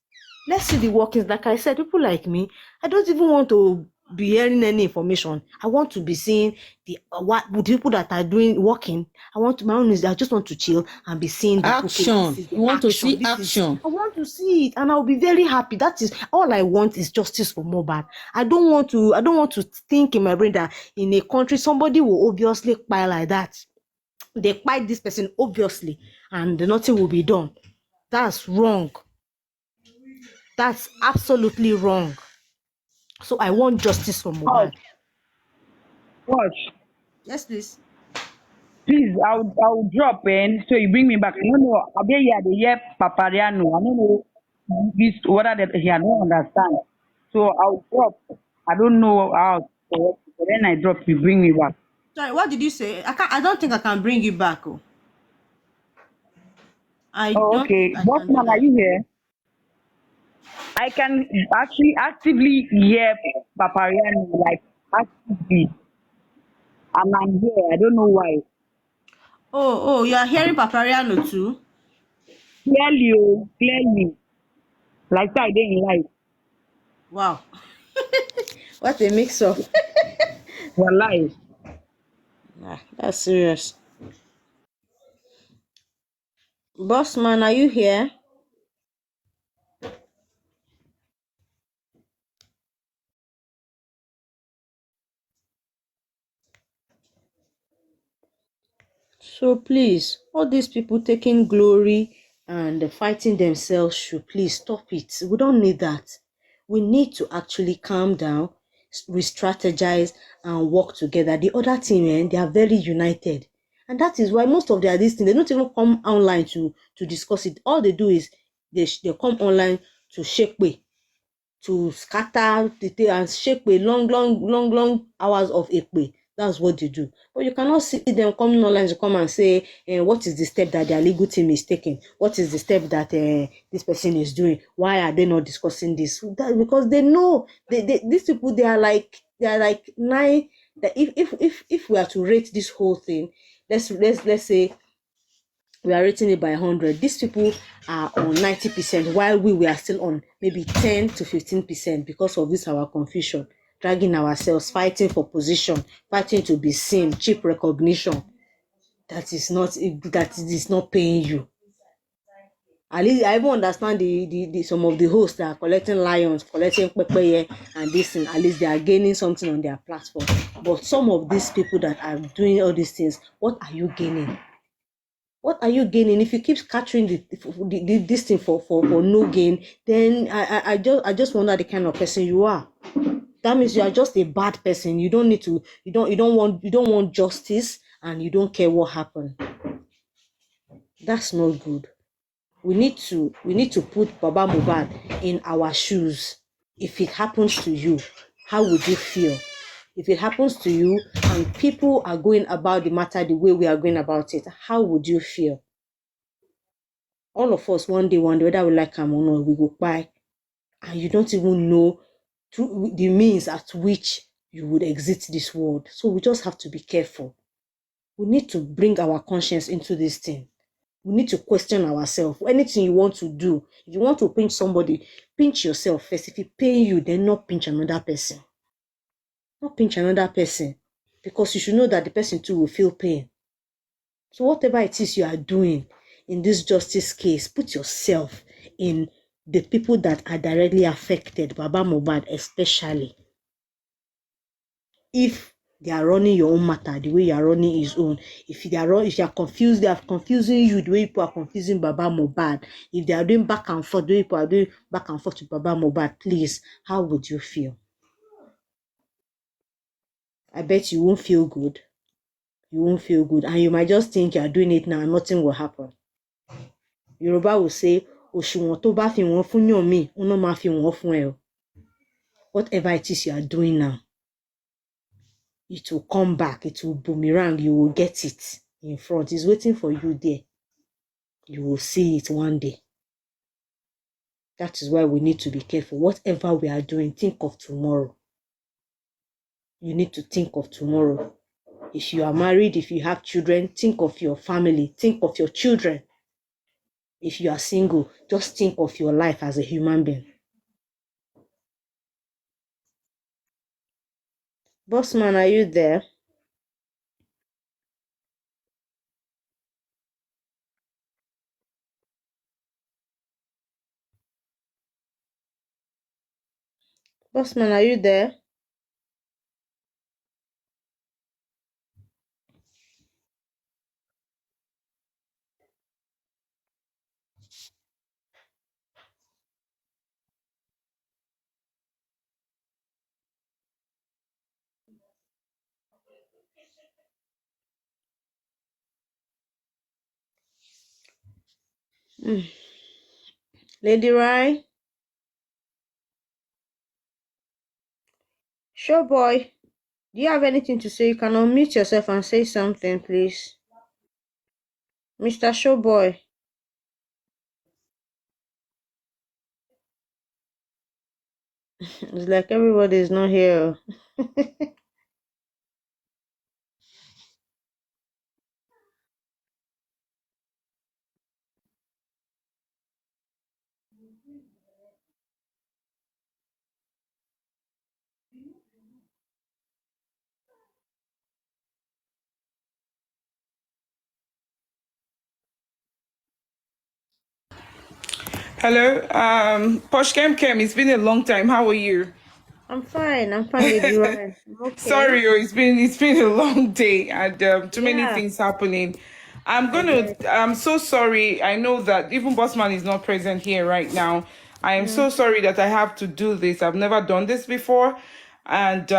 Let's see the workings. Like I said, people like me, I don't even want to be hearing any information. I want to be seeing the people that are working. My own is I just want to chill and be seeing the action. You want to see action. I want to see it, and I'll be very happy. That is all I want, is justice for Mohbad. I don't want to think in my brain that in a country somebody will obviously spy like that. They spy this person obviously, and nothing will be done. That's wrong. That's absolutely wrong. So I want justice for Mohbad. Watch. Yes, please. Please, I'll drop in so you bring me back. I don't know. I'll be here the year Papariano. I don't know this whether that he don't understand. So I'll drop. I don't know how. So then I drop. You bring me back. Sorry, what did you say? I don't think I can bring you back. Oh. Okay. Bossman, are you here? I can actually actively hear Papariano, like actively. And I'm here. I don't know why. Oh, you are hearing Papariano too? Clearly, oh, clearly. Like I didn't like. Wow. What a mix up. Wallahi. Ah, that's serious. Boss man, are you here? So please, all these people taking glory and fighting themselves should please stop it. We don't need that. We need to actually calm down, re-strategize, and work together. The other team, they are very united. And that is why most of their this thing, they don't even come online to discuss it. All they do is they come online to shake way, to scatter the thing and shake a long hours of ekpe. That's what they do. But you cannot see them coming online to come and say, what is the step that their legal team is taking? What is the step that this person is doing? Why are they not discussing this? Because they know these people they are like nine. That if we are to rate this whole thing, let's say we are rating it by 100. These people are on 90%, while we are still on maybe 10 to 15% because of this our confusion, dragging ourselves, fighting for position, fighting to be seen, cheap recognition. That is not paying you. At least I even understand the some of the hosts that are collecting lions, collecting pepper and this thing. At least they are gaining something on their platform. But some of these people that are doing all these things, what are you gaining? What are you gaining if you keep scattering this thing for no gain? Then I just wonder the kind of person you are. That means you are just a bad person. You don't need to. You don't want justice, and you don't care what happened. That's not good. We need to put Baba Mohbad in our shoes. If it happens to you, how would you feel? If it happens to you and people are going about the matter the way we are going about it, how would you feel? All of us one day, whether we like am or not, we go buy, and you don't even know through the means at which you would exit this world. So we just have to be careful. We need to bring our conscience into this thing. We need to question ourselves. Anything you want to do, if you want to pinch somebody, pinch yourself first. If it pain you, then not pinch another person. Not pinch another person, because you should know that the person too will feel pain. So whatever it is you are doing in this justice case, put yourself in the people that are directly affected, Baba Mohbad especially. If they are running your own matter the way you are running his own, if you are confused, they are confusing you the way people are confusing Baba Mohbad, if they are doing back and forth the way people are doing back and forth to Baba Mohbad, please, how would you feel? I bet you won't feel good. You won't feel good, and you might just think you are doing it now and nothing will happen. Yoruba will say, òṣùwọ̀n tó bá fi wọ́n fún yàn mí, òun náà máa fi wọ́n fún ẹ o. Whatever it is you are doing now, it will come back, it will boomerang, you will get it in front. It's waiting for you there. You will see it one day. That is why we need to be careful. Whatever we are doing, think of tomorrow. You need to think of tomorrow. If you are married, if you have children, think of your family, think of your children. If you are single, just think of your life as a human being. Bossman, are you there? Bossman, are you there? Lady Rye? Showboy, do you have anything to say? You can unmute yourself and say something, please. Mr. Showboy. It's like everybody is not here. Hello, Posh Kem Kem. It's been a long time. How are you? I'm fine. I'm fine, Lady Ryan. I'm okay. Sorry, oh, it's been a long day and too many Yeah, things happening. I get. I'm so sorry. I know that even Bossman is not present here right now. I am so Mm. sorry that I have to do this. I've never done this before, and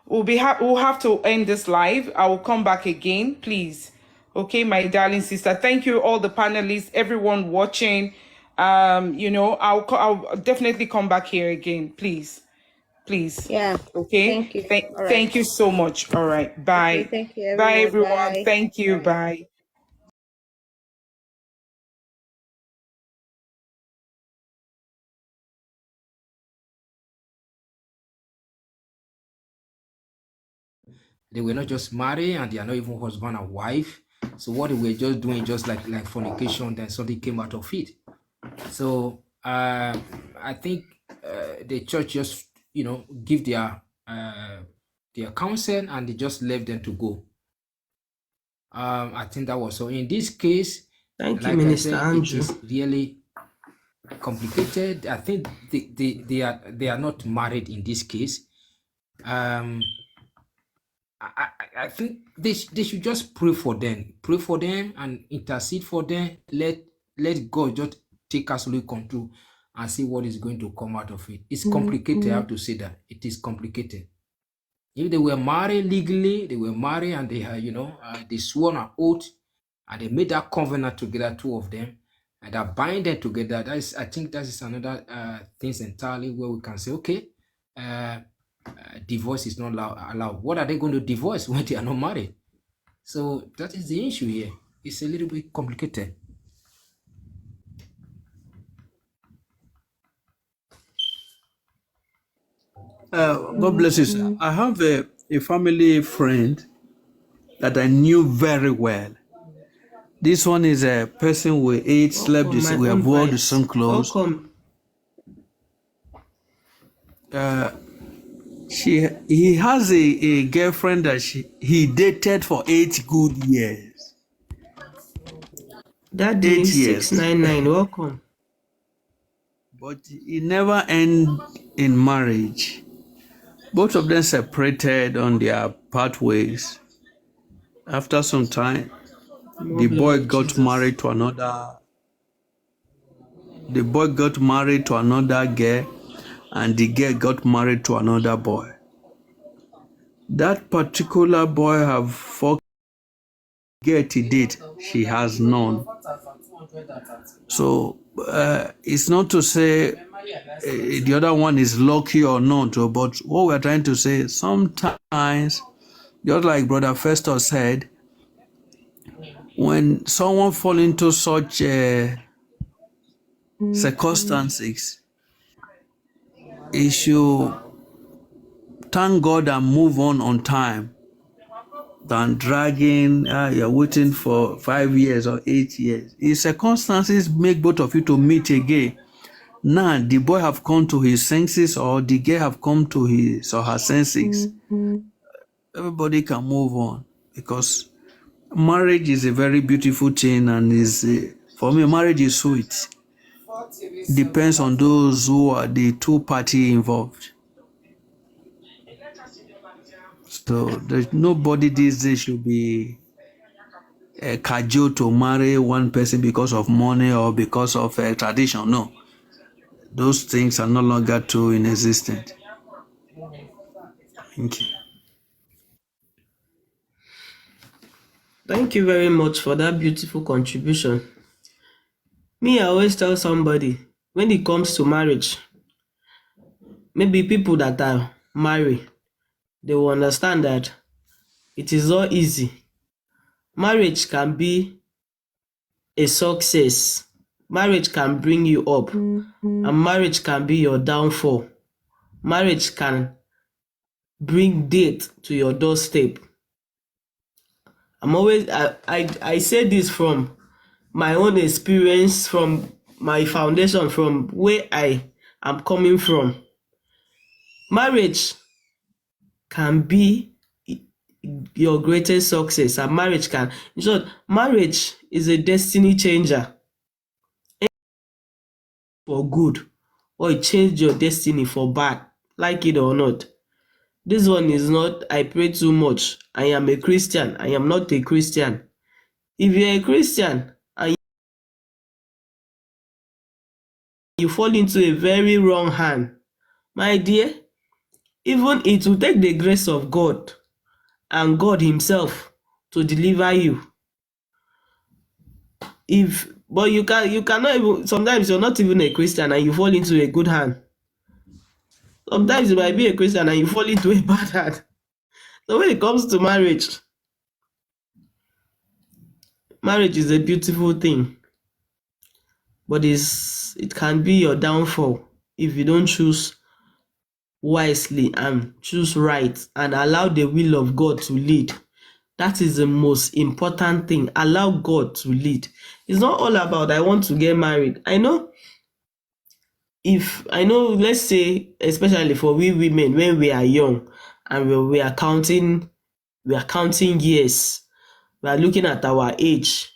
we'll have to end this live. I will come back again, please. Okay, my darling sister. Thank you, all the panelists, everyone watching. I'll definitely come back here again, please. Please. Yeah. Okay. Thank you. All right. Thank you so much. All right. Okay. Bye. Thank you, Bye everyone. everyone. Bye. Thank you. Bye. Bye. They were not just married and they are not even husband and wife. So what they were just doing, just like fornication, then something came out of it. So I think the church just give their counsel and they just left them to go. I think that was so. In this case, Thank you, like I Minister said, it Andrew. is really complicated. I think they are not married in this case. I think they should just pray for them and intercede for them. Let God just take absolute control and see what is going to come out of it. It's complicated. I have to say that it is complicated. If they were married legally, they were married and they had, they swore an oath and they made that covenant together, two of them, and that bind them together. I think that is another things entirely where we can say, okay, divorce is not allowed. What are they going to divorce when they are not married? So that is the issue here. It's a little bit complicated. God bless you, sir. I have a family friend that I knew very well. This one is a person we ate, slept, Welcome, my we have own wore the vibes. same clothes. Welcome. He has a girlfriend that he dated for 8 good years. Daddy 8 years. 699, welcome. But it never ended in marriage. Both of them separated on their pathways. After some time, More the boy blood of got Jesus. married to another. The boy got married to another girl, and the girl got married to another boy. That particular boy have forget the date she has known. So it's not to say the other one is lucky or not, but what we're trying to say, sometimes, just like Brother Festus said, when someone fall into such circumstances, he should thank God and move on time than dragging, you're waiting for 5 years or 8 years. If circumstances make both of you to meet again, now the boy have come to his senses or the girl have come to his or her senses, everybody can move on, because marriage is a very beautiful thing, and for me, marriage is sweet. Depends on those who are the two party involved. So there's nobody these days should be cajoled to marry one person because of money or because of tradition. No, those things are no longer true in existence. Thank you. Thank you very much for that beautiful contribution. Me, I always tell somebody, when it comes to marriage, maybe people that are married, they will understand that it is not easy. Marriage can be a success Marriage can bring you up, and marriage can be your downfall. Marriage can bring death to your doorstep. I say this from my own experience, from my foundation, from where I am coming from. Marriage can be your greatest success, and marriage can, in short, marriage is a destiny changer for good, or it changed your destiny for bad, like it or not. This one is not, I pray too much, I am a Christian, I am not a Christian. If you're a Christian and you fall into a very wrong hand, my dear, even it will take the grace of God and God himself to deliver you. But you cannot even, sometimes you're not even a Christian and you fall into a good hand. Sometimes you might be a Christian and you fall into a bad hand. So when it comes to marriage, marriage is a beautiful thing, but it can be your downfall if you don't choose wisely and choose right and allow the will of God to lead. That is the most important thing. Allow God to lead. It's not all about I want to get married. I know, let's say, especially for we women, when we are young and we are counting years, we are looking at our age,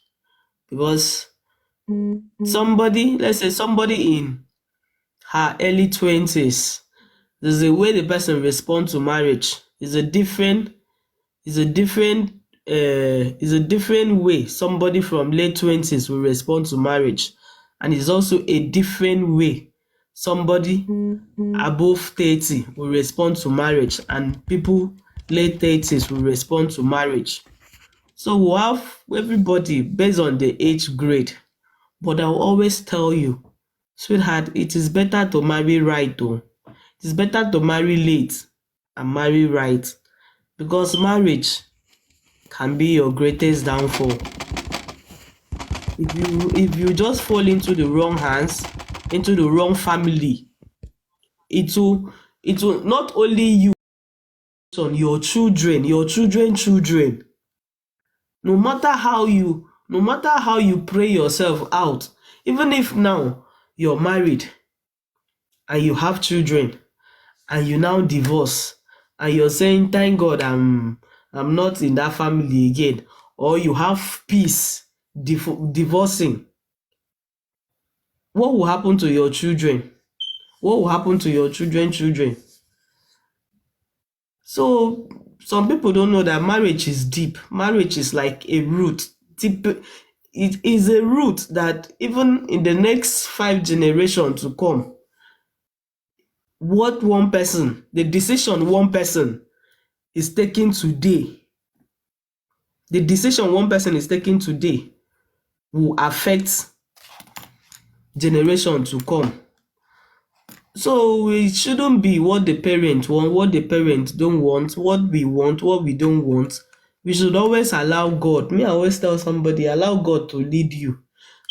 because let's say somebody in her early 20s, there's a way the person responds to marriage. Is a different way somebody from late 20s will respond to marriage, and it's also a different way somebody above 30 will respond to marriage, and people late 30s will respond to marriage. So we'll have everybody based on the age grade. But I'll always tell you, sweetheart, it is better to marry right though. It is better to marry late and marry right, because marriage can be your greatest downfall. If you just fall into the wrong hands, into the wrong family, it will not only you, on your children, children. No matter how you pray yourself out, even if now you're married and you have children and you now divorce and you're saying, thank God I'm not in that family again, or you have peace divorcing, what will happen to your children? What will happen to your children? So some people don't know that marriage is deep. Marriage is like a root. It is a root that even in the next 5 generations to come, the decision one person is taking today, will affect generation to come. So it shouldn't be what the parents want, what the parents don't want, what we don't want. We should always allow God. I always tell somebody, allow God to lead you.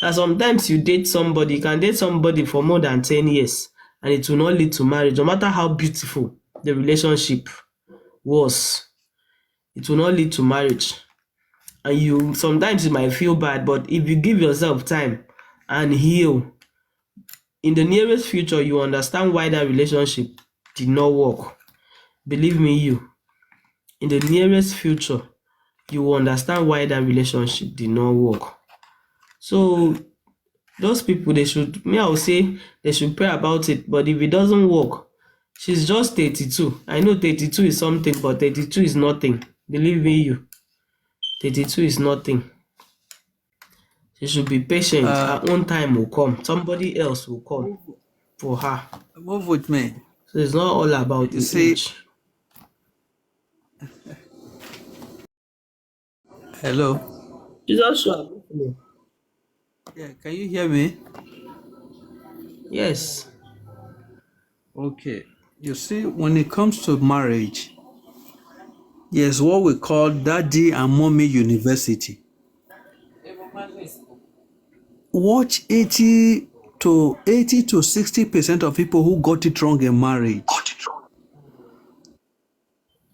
And sometimes you can date somebody for more than 10 years and it will not lead to marriage. No matter how beautiful the relationship was, it will not lead to marriage. And sometimes you might feel bad, but if you give yourself time and heal, in the nearest future, you understand why that relationship did not work. Believe me, in the nearest future, you will understand why that relationship did not work. So those people, I would say they should pray about it. But if it doesn't work, she's just 32. I know 32 is something, but 32 is nothing. Believe me, 32 is nothing. She should be patient. Her own time will come. Somebody else will come for her. Move with me. So it's not all about the age. Hello. Jesus, sure. Yeah, can you hear me? Yes. Okay. You see, when it comes to marriage, there's what we call daddy and mommy university. watch 80 to 60% of people who got it wrong in marriage.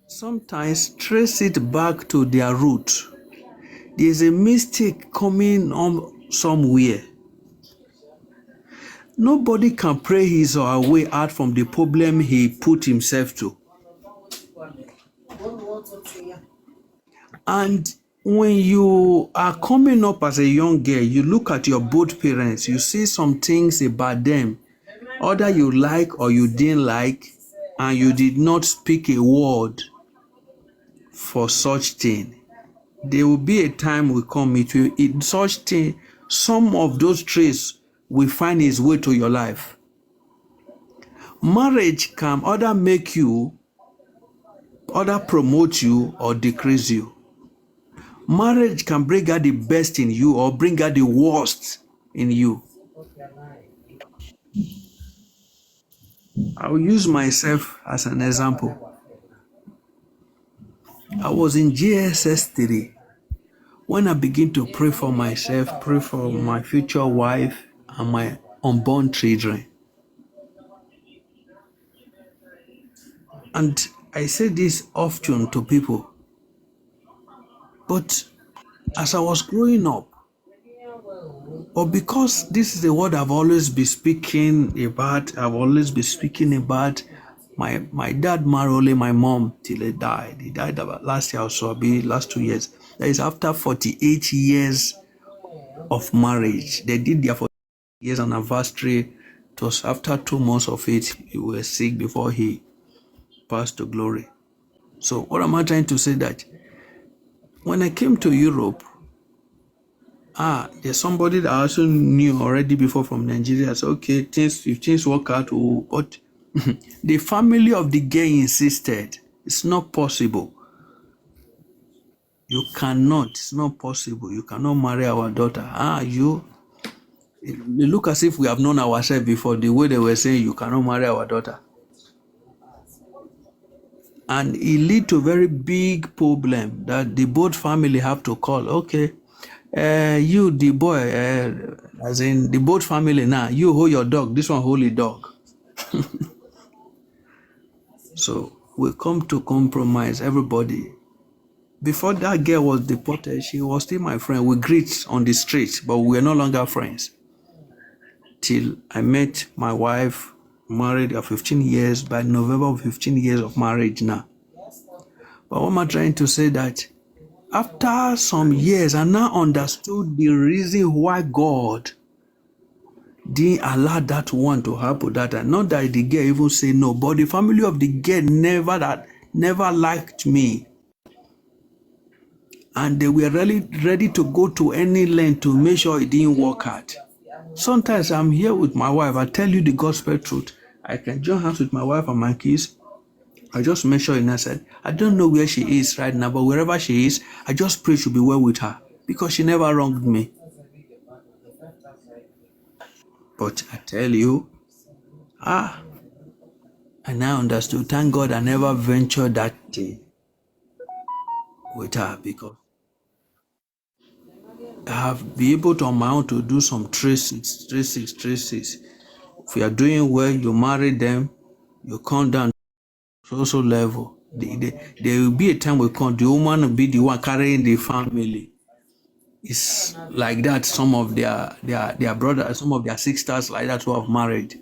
Sometimes trace it back to their root. There's a mistake coming on somewhere. Nobody can pray his or her way out from the problem he put himself to. And when you are coming up as a young girl, you look at your both parents, you see some things about them, either you like or you didn't like, and you did not speak a word for such thing. There will be a time will come, such thing, some of those traits will find its way to your life. Marriage can either make you, either promote you or decrease you. Marriage can bring out the best in you or bring out the worst in you. I'll use myself as an example. I was in GSS 3 when I began to pray for myself, pray for my future wife and my unborn children. And I say this often to people. But as I was growing up, or because this is the word I've always been speaking about, my dad married only my mom till he died. He died about last year or so, last 2 years. That is after 48 years of marriage. They did their 48 years anniversary. It was after 2 months of it, he was sick before he passed to glory. So what am I trying to say? That when I came to Europe, there's somebody that I also knew already before from Nigeria. I said, okay, if things work out, but the family of the girl insisted, it's not possible. You cannot, it's not possible. You cannot marry our daughter. It look as if we have known ourselves before, the way they were saying you cannot marry our daughter. And it lead to a very big problem that the both family have to call. Okay, you, the boy, as in the both family now, you hold your dog, this one hold the dog. So we come to compromise, everybody. Before that girl was deported, she was still my friend. We greet on the street, but we are no longer friends. Till I met my wife, married for 15 years, by November, 15 years of marriage now. But what am I trying to say? That after some years, I now understood the reason why God didn't allow that one to happen that time. Not that the girl even say no, but the family of the girl never liked me. And they were really ready to go to any length to make sure it didn't work out. Sometimes I'm here with my wife, I tell you the gospel truth. I can join hands with my wife and my kids. I just make sure, and I said, I don't know where she is right now, but wherever she is, I just pray she'll be well with her, because she never wronged me. But I tell you, I now understood. Thank God I never ventured that thing with her, because I have been able to on my own to do some traces. If you are doing well, you marry them, you come down to also level. There will be a time will come, the woman will be the one carrying the family. It's like that. Some of their brothers, some of their sisters like that who have married,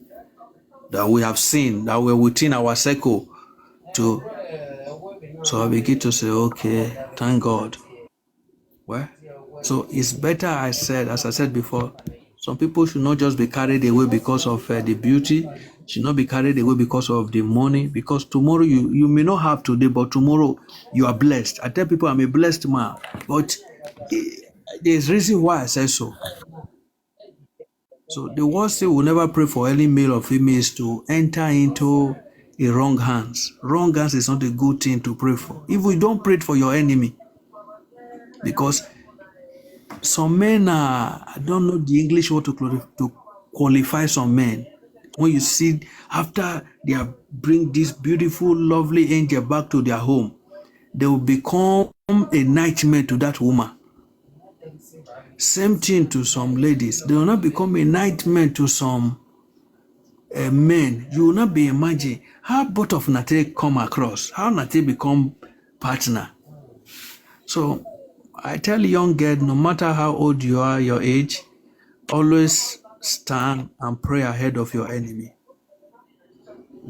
that we have seen, that we're within our circle to. So I begin to say, okay, thank God. Well, so it's better, as I said before, some people should not just be carried away because of the beauty, should not be carried away because of the money, because tomorrow you may not have today, but tomorrow you are blessed. I tell people I'm a blessed man, but there's reason why I say so. So the worst thing, will never pray for any male or female is to enter into a wrong hands. Wrong hands is not a good thing to pray for. If we don't pray for your enemy, because some men I don't know the English word to qualify some men. When you see after they bring this beautiful, lovely angel back to their home, they will become a nightmare to that woman. Same thing to some ladies. They will not become a nightmare to some men. You will not be imagine how both of Nate come across, how Nate become partner. So I tell young girls, no matter how old you are, your age, always stand and pray ahead of your enemy.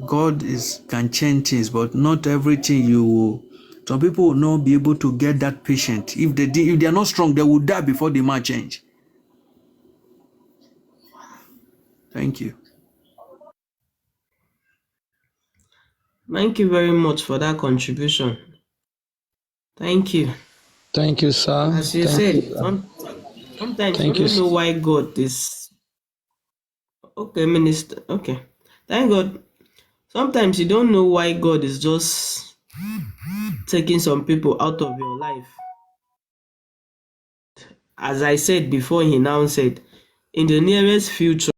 God can change things, but not everything you will. Some people will not be able to get that patient. If they are not strong, they will die before the man change. Thank you. Thank you very much for that contribution. Thank you. Thank you, sir. As you Thank said, you, sir. sometimes Thank you you. don't know why God is okay, minister. Okay. Thank God. Sometimes you don't know why God is just taking some people out of your life. As I said before, he now said, in the nearest future,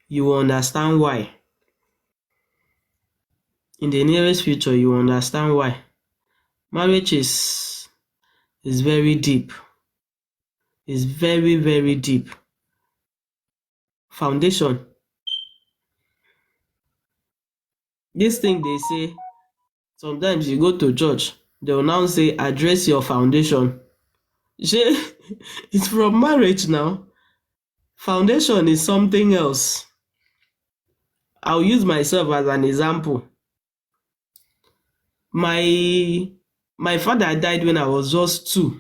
you will understand why. In the nearest future, you will understand why. Marriage is very deep. It's very, very deep. Foundation. This thing they say, sometimes you go to church, they will now say, address your foundation. It's from marriage now. Foundation is something else. I'll use myself as an example. My father died when I was just 2.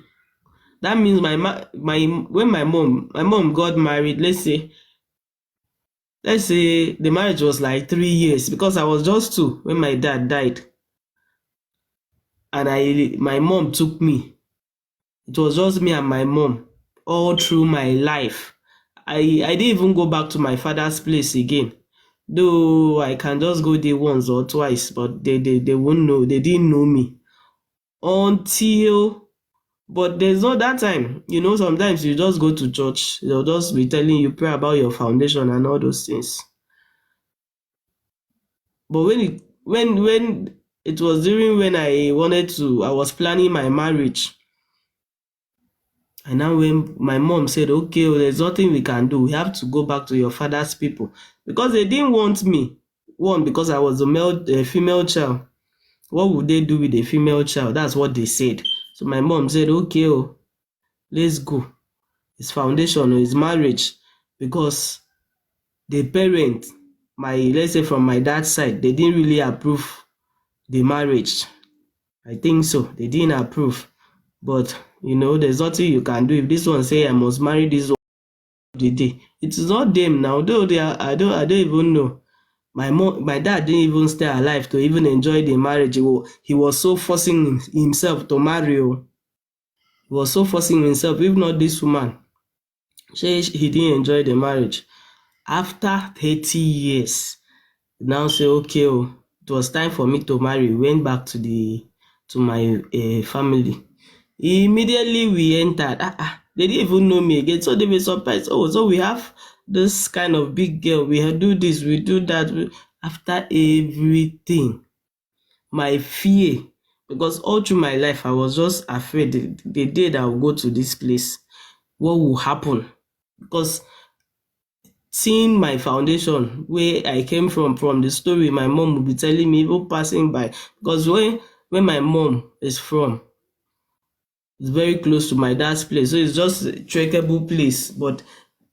That means when my mom got married, let's say the marriage was like 3 years, because I was just 2 when my dad died. And my mom took me. It was just me and my mom all through my life. I didn't even go back to my father's place again. Though I can just go there once or twice, but they won't know. They didn't know me until. But there's not that time. Sometimes you just go to church, they'll just be telling you, pray about your foundation and all those things. But when it was during when I was planning my marriage, and now when my mom said, okay, there's nothing we can do, we have to go back to your father's people, because they didn't want me. One, because I was a female child. What would they do with a female child? That's what they said. So my mom said, okay, let's go. It's foundation, it's marriage. Because the parent, let's say from my dad's side, they didn't really approve the marriage. I think so. They didn't approve. But, there's nothing you can do. If this one say I must marry this one today, it is not them now. Though I don't even know. My dad didn't even stay alive to even enjoy the marriage. He was so forcing himself to marry. He was so forcing himself. If not this woman, he didn't enjoy the marriage. After 30 years, now say, okay, it was time for me to marry. We went back to my family. Immediately we entered. They didn't even know me again, so they were surprised. Oh, so we have this kind of big girl. We do this, we do that. After everything, my fear, because all through my life I was just afraid the day that I will go to this place, what will happen? Because seeing my foundation, where I came from the story my mom will be telling me, even passing by, because when my mom is from, it's very close to my dad's place, so it's just a trackable place, but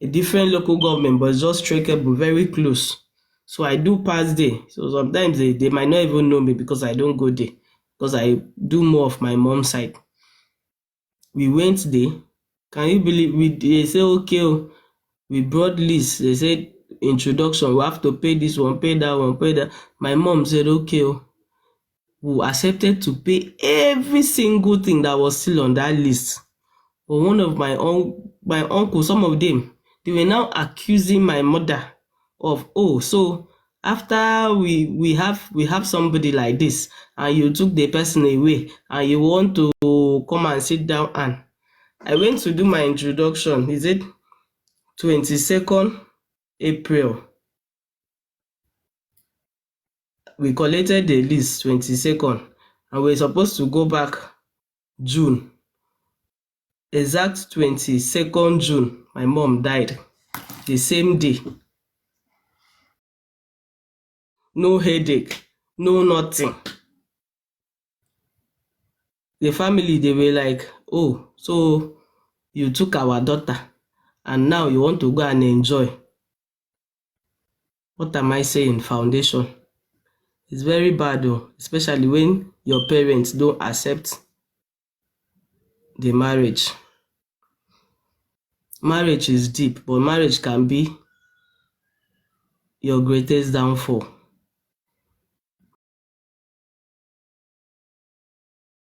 a different local government, but it's just trackable, very close. So I do pass there. So sometimes they might not even know me because I don't go there, because I do more of my mom's side. We went there. Can you believe they say, okay, we brought list. They said introduction, we have to pay this one, pay that one, pay that. My mom said, okay, we accepted to pay every single thing that was still on that list. But one of my uncle, some of them, they were now accusing my mother of, so after we have somebody like this, and you took the person away, and you want to come and sit down. And I went to do my introduction. Is it 22nd April? We collected the list 22nd, and we're supposed to go back June. Exact 22nd June, my mom died. The same day. No headache, no nothing. The family, they were like, oh, so you took our daughter and now you want to go and enjoy. What am I saying, foundation? It's very bad though, especially when your parents don't accept the marriage. Marriage is deep, but marriage can be your greatest downfall.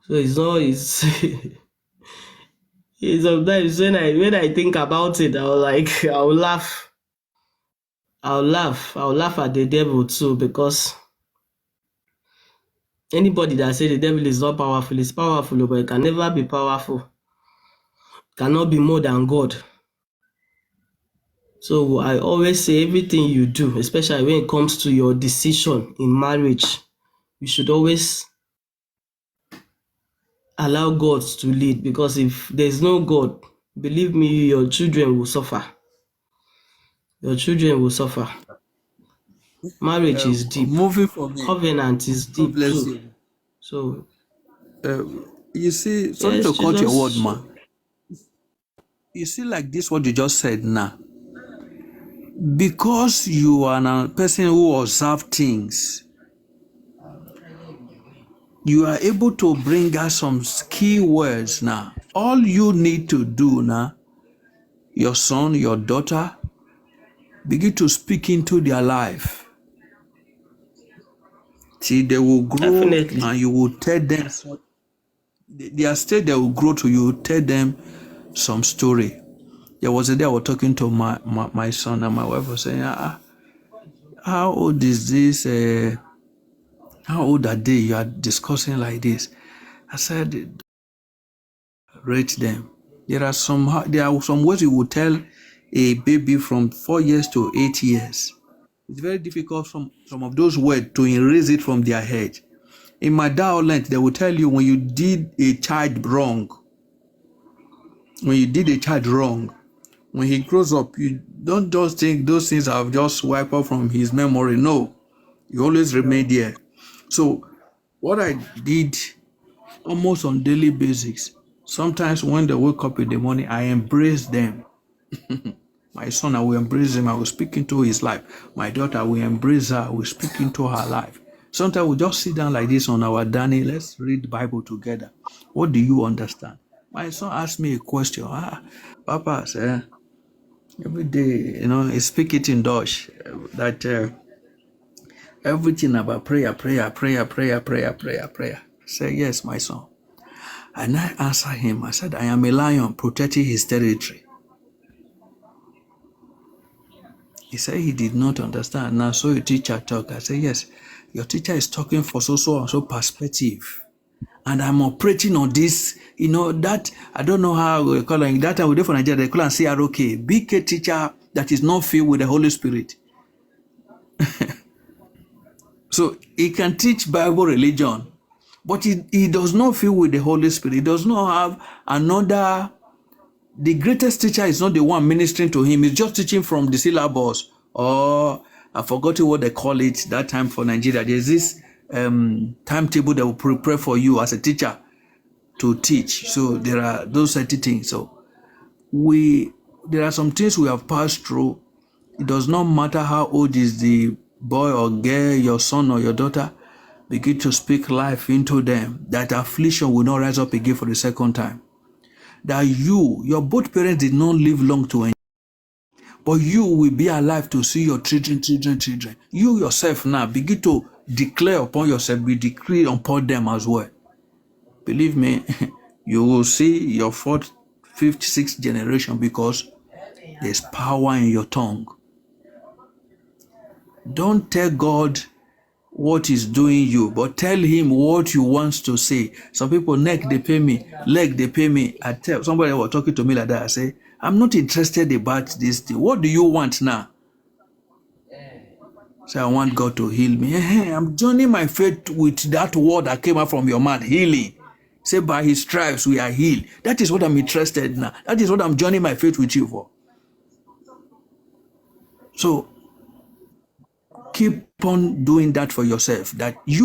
So it's not, it's sometimes when I think about it, I'll laugh. I'll laugh at the devil too, because anybody that says the devil is not powerful is powerful, but it can never be powerful. Cannot be more than God. So I always say everything you do, especially when it comes to your decision in marriage, you should always allow God to lead, because if there's no God, believe me, your children will suffer. Your children will suffer. Marriage is deep. Moving from it. Covenant is God deep bless too. you. So You see, sorry yes, to cut your word, Jesus. man. You see, like this, what you just said now. Because you are a person who observes things, you are able to bring out some key words now. All you need to do now, your son, your daughter, begin to speak into their life. See, they will grow. Definitely. And you will tell them, their state, they will grow to you, tell them some story. There was a day I was talking to my son, and my wife was saying, how old is this? How old are they? You are discussing like this. I said, rate them. There are some words you will tell a baby from 4 years to 8 years. It's very difficult from some of those words to erase it from their head. In my dialect, they will tell you when you did a child wrong. When you did a child wrong, when he grows up, you don't just think those things have just wiped out from his memory. No, you always remain there. So what I did almost on daily basis, sometimes when they wake up in the morning, I embrace them. My son, I will embrace him. I will speak into his life. My daughter, I will embrace her. I will speak into her life. Sometimes we just sit down like this on our dining. Let's read the Bible together. What do you understand? My son asked me a question. Papa said, every day, he speak it in Dutch, that everything about prayer. I said, yes, my son. And I answered him. I said, I am a lion protecting his territory. He said he did not understand. Now, so your teacher talk. I said, yes, your teacher is talking for so and so perspective. And I'm operating on this, that, I don't know how we call it. That time we do for Nigeria, they call it CROK, BK teacher that is not filled with the Holy Spirit. So he can teach Bible religion, but he does not fill with the Holy Spirit. He does not have another. The greatest teacher is not the one ministering to him. He's just teaching from the syllabus, or I forgot what they call it that time for Nigeria. There's this timetable that will prepare for you as a teacher to teach. So there are those certain things. So there are some things we have passed through. It does not matter how old is the boy or girl, your son or your daughter. Begin to speak life into them. That affliction will not rise up again for the second time. That your both parents did not live long to enjoy, but you will be alive to see your children. You yourself now begin to declare upon yourself, be decree upon them as well. Believe me, you will see your fourth, fifth, sixth generation, because there's power in your tongue. Don't tell God what he's doing you, but tell him what you want to say. Some people, neck they pay me, leg they pay me. I tell somebody was talking to me like that. I say, I'm not interested about this thing. What do you want now? Say, I want God to heal me. I'm joining my faith with that word that came out from your mouth, healing. Say, by his stripes we are healed. That is what I'm interested in now. That is what I'm joining my faith with you for. So keep on doing that for yourself. That be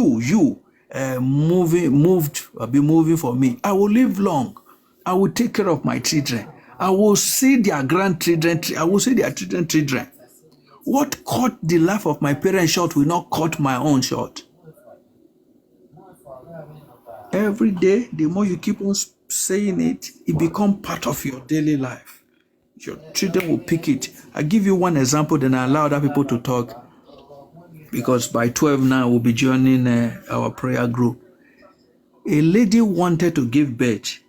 moving for me. I will live long. I will take care of my children. I will see their grandchildren. I will see their children. What cut the life of my parents short will not cut my own short. Every day, the more you keep on saying it, it becomes part of your daily life. Your children will pick it. I give you one example, then I allow other people to talk. Because by 12 now, we'll be joining our prayer group. A lady wanted to give birth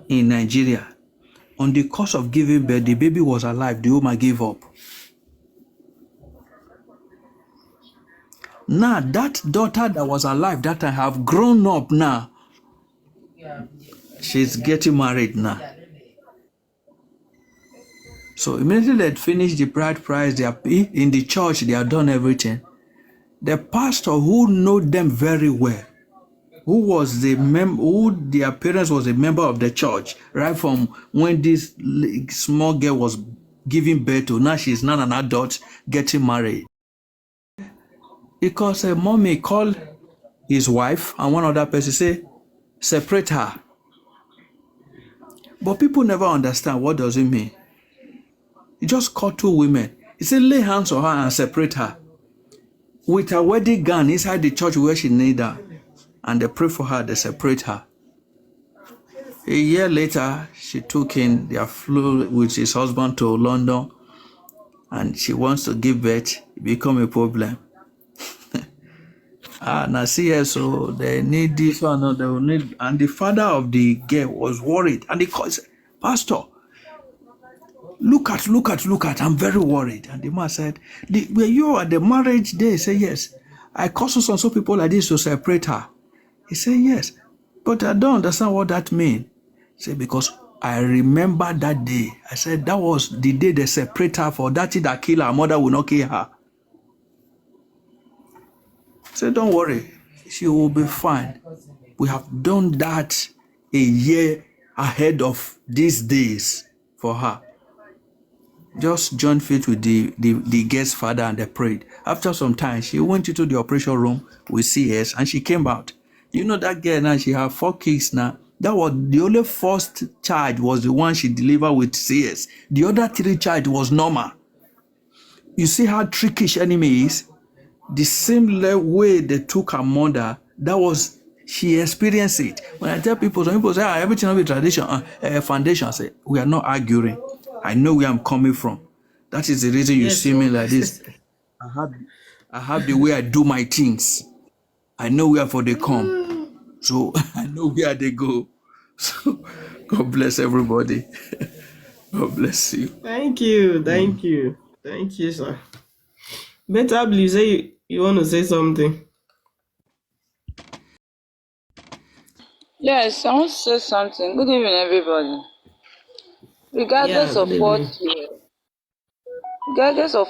in Nigeria. On the course of giving birth, the baby was alive. The woman gave up. Now, that daughter that was alive that I have grown up now, she's getting married now. So immediately they finished the bride price, they are in the church, they have done everything. The pastor who know them very well, who their parents was a member of the church, right from when this small girl was giving birth to, now she's not an adult getting married. Because a mommy called his wife and one other person say, separate her. But people never understand what does it mean. He just called two women. He said, lay hands on her and separate her. With her wedding gown inside the church where she need her. And they pray for her, they separate her. A year later, she took in, they flew with his husband to London. And she wants to give birth. It become a problem. Now see here, so they need this one, they will need, and the father of the girl was worried, and he called, Pastor, look at, I'm very worried. And the man said, were you at the marriage day? He said, yes. I caused some people like this to separate her. He said, yes, but I don't understand what that means. He said, because I remember that day. I said, that was the day they separate her for that thing that killed her mother will not kill her. Say, don't worry, she will be fine. We have done that a year ahead of these days for her. Just joined faith with the guest father and they prayed. After some time, she went into the operation room with CS and she came out. You know that girl now, she have 4 kids now. That was the only first child was the one she delivered with CS. The other 3 child was normal. You see how trickish enemy is? The same way they took her mother, that was, she experienced it. When I tell people, some people say, everything will be tradition, foundation. I say, we are not arguing. I know where I'm coming from. That is the reason you see me like this. I have the way I do my things. I know where for they come. So I know where they go. So God bless everybody. God bless you. Thank you, sir. Better believe say you want to say something. Yes, I want to say something. Good evening, everybody. Regardless of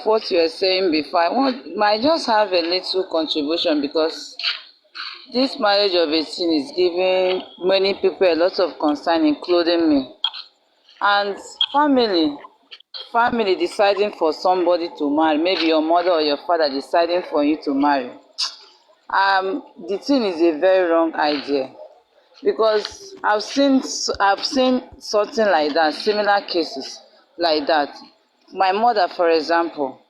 what you are saying before, I just have a little contribution because this marriage of 18 is giving many people a lot of concern, including me. And family deciding for somebody to marry, maybe your mother or your father deciding for you to marry. The thing is a very wrong idea. Because I've seen something like that, similar cases like that. My mother, for example,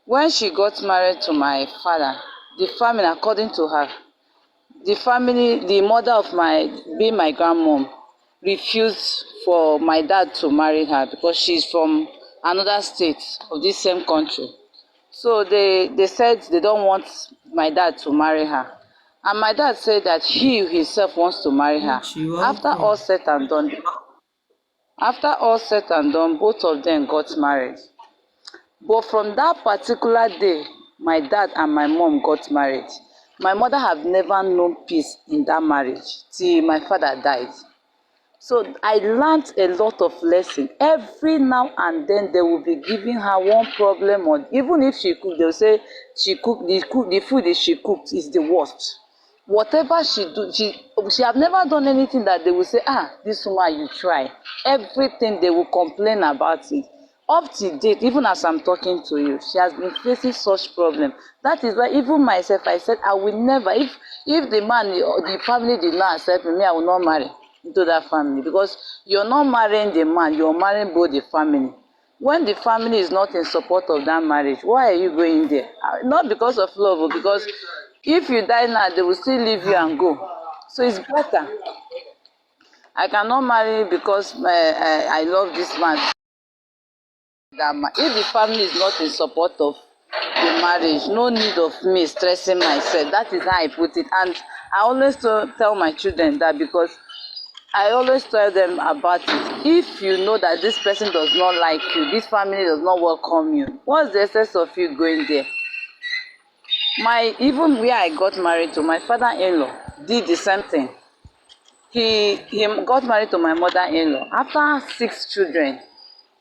when she got married to my father, the family, according to her, the mother of my grandmom, refused for my dad to marry her because she's from another state of this same country. So they said they don't want my dad to marry her. And my dad said that he himself wants to marry her. After all said and done, both of them got married. But from that particular day, my dad and my mom got married. My mother have never known peace in that marriage till my father died. So I learned a lot of lessons. Every now and then they will be giving her one problem, or even if she cook, they'll say the food she cooked is the worst. Whatever she do, she have never done anything that they will say, this woman, you try. Everything they will complain about it. Up to date, even as I'm talking to you, she has been facing such problem. That is why even myself, I said I will never, if the man or the family did not accept me, I will not marry into that family, because you're not marrying the man, you're marrying both the family. When the family is not in support of that marriage, why are you going there? Not because of love, but because if you die now, they will still leave you and go. So it's better. I cannot marry because I love this man. If the family is not in support of the marriage, no need of me stressing myself. That is how I put it. And I always tell my children that, because I always tell them about it. If you know that this person does not like you, this family does not welcome you, what's the essence of you going there? Even where I got married to, my father-in-law did the same thing. He got married to my mother-in-law. After 6 children,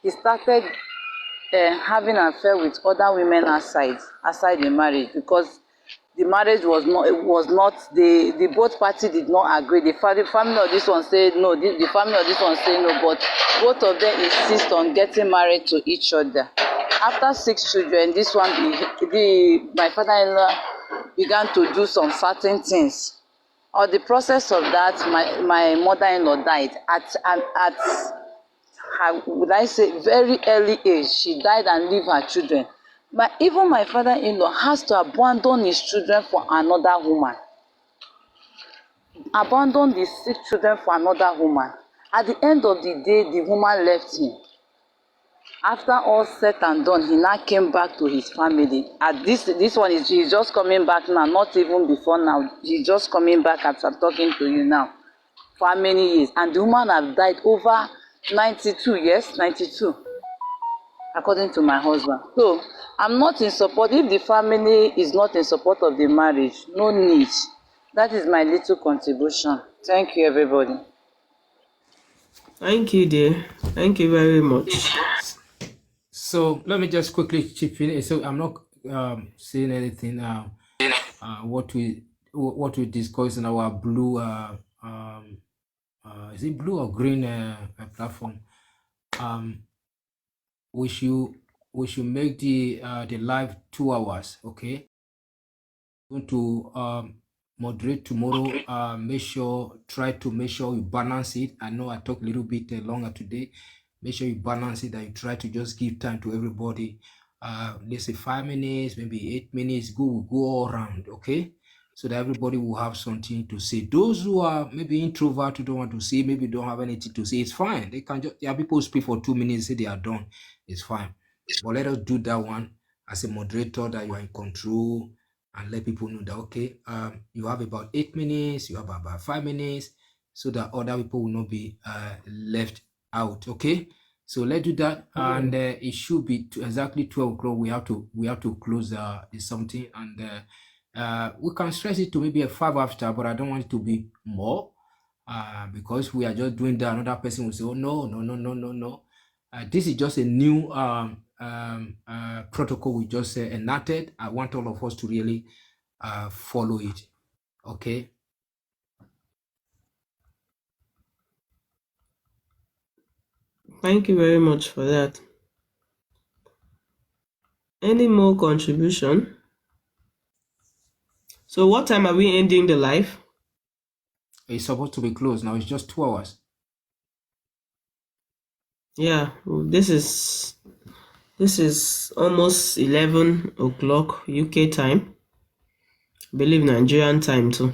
he started having an affair with other women outside the marriage, because the marriage was not the both parties did not agree. The family of this one said no, the family of this one said no, but both of them insist on getting married to each other. After 6 children, this one, my father-in-law began to do some certain things. On the process of that, my mother-in-law died at would I say very early age. She died and leave her children. But even my father-in-law has to abandon his children for another woman. Abandon the 6 children for another woman. At the end of the day, the woman left him. After all said and done, he now came back to his family. At this one he's just coming back now, not even before now. He's just coming back as I'm talking to you now. For how many years? And the woman have died over 92 years, 92, according to my husband. So I'm not in support. If the family is not in support of the marriage, no need. That is my little contribution. Thank you, everybody. Thank you, dear. Thank you very much. So let me just quickly chip in. So I'm not saying anything. What we discussed in our blue is it blue or green platform? We should make the live 2 hours. Okay. Going to moderate tomorrow. Try to make sure you balance it. I know I talked a little bit longer today. Make sure you balance it, and you try to just give time to everybody. Let's say 5 minutes, maybe 8 minutes. Go all around, okay? So that everybody will have something to say. Those who are maybe introvert, who don't want to say, maybe don't have anything to say, it's fine. They can just, there are people who speak for 2 minutes, say they are done. It's fine. But let us do that one as a moderator, that you are in control, and let people know that, okay, you have about 8 minutes, you have about 5 minutes, so that other people will not be left out. Okay, so let's do that. And it should be exactly 12 o'clock. We have to close something, and we can stress it to maybe a 5 after, but I don't want it to be more, because we are just doing that. Another person will say, oh no. This is just a new protocol we just enacted. I want all of us to really follow it. Okay. Thank you very much for that. Any more contribution? So what time are we ending the live? It's supposed to be closed now. It's just 2 hours. Yeah, this is almost 11 o'clock UK time. I believe Nigerian time too.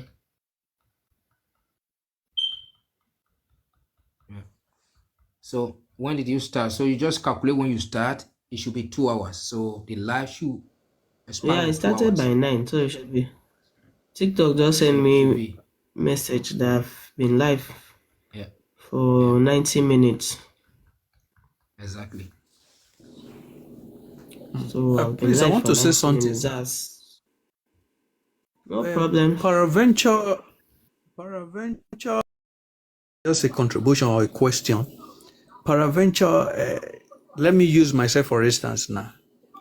Yeah. So when did you start? So you just calculate when you start. It should be 2 hours. So the live should expire. Yeah, I started by 9, so it should be. TikTok just sent me message that I've been live for 90 minutes. Exactly. So please, I want to say something. No problem. Paraventure, just a contribution or a question. Paraventure, let me use myself for instance now,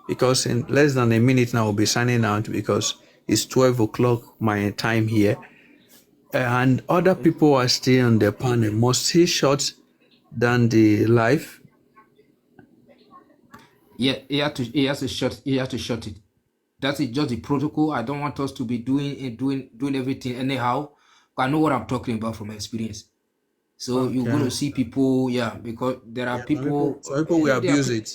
because in less than a minute now I'll be signing out because it's 12 o'clock my time here. and other people are still on the panel. Must he shut down the live? Yeah, he has to shut it. That is just the protocol. I don't want us to be doing everything anyhow. I know what I'm talking about from experience. So you're going to see people, because there are people. Some people will abuse it.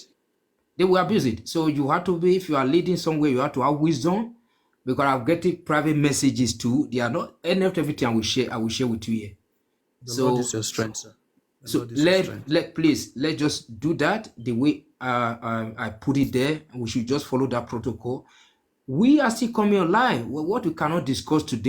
They will abuse it. So you have to be, if you are leading somewhere, you have to have wisdom. Because I'm getting private messages too. They are not everything I will share with you here. The Lord is your strength, sir. So let's just do that the way I put it there. We should just follow that protocol. We are still coming online. What we cannot discuss today.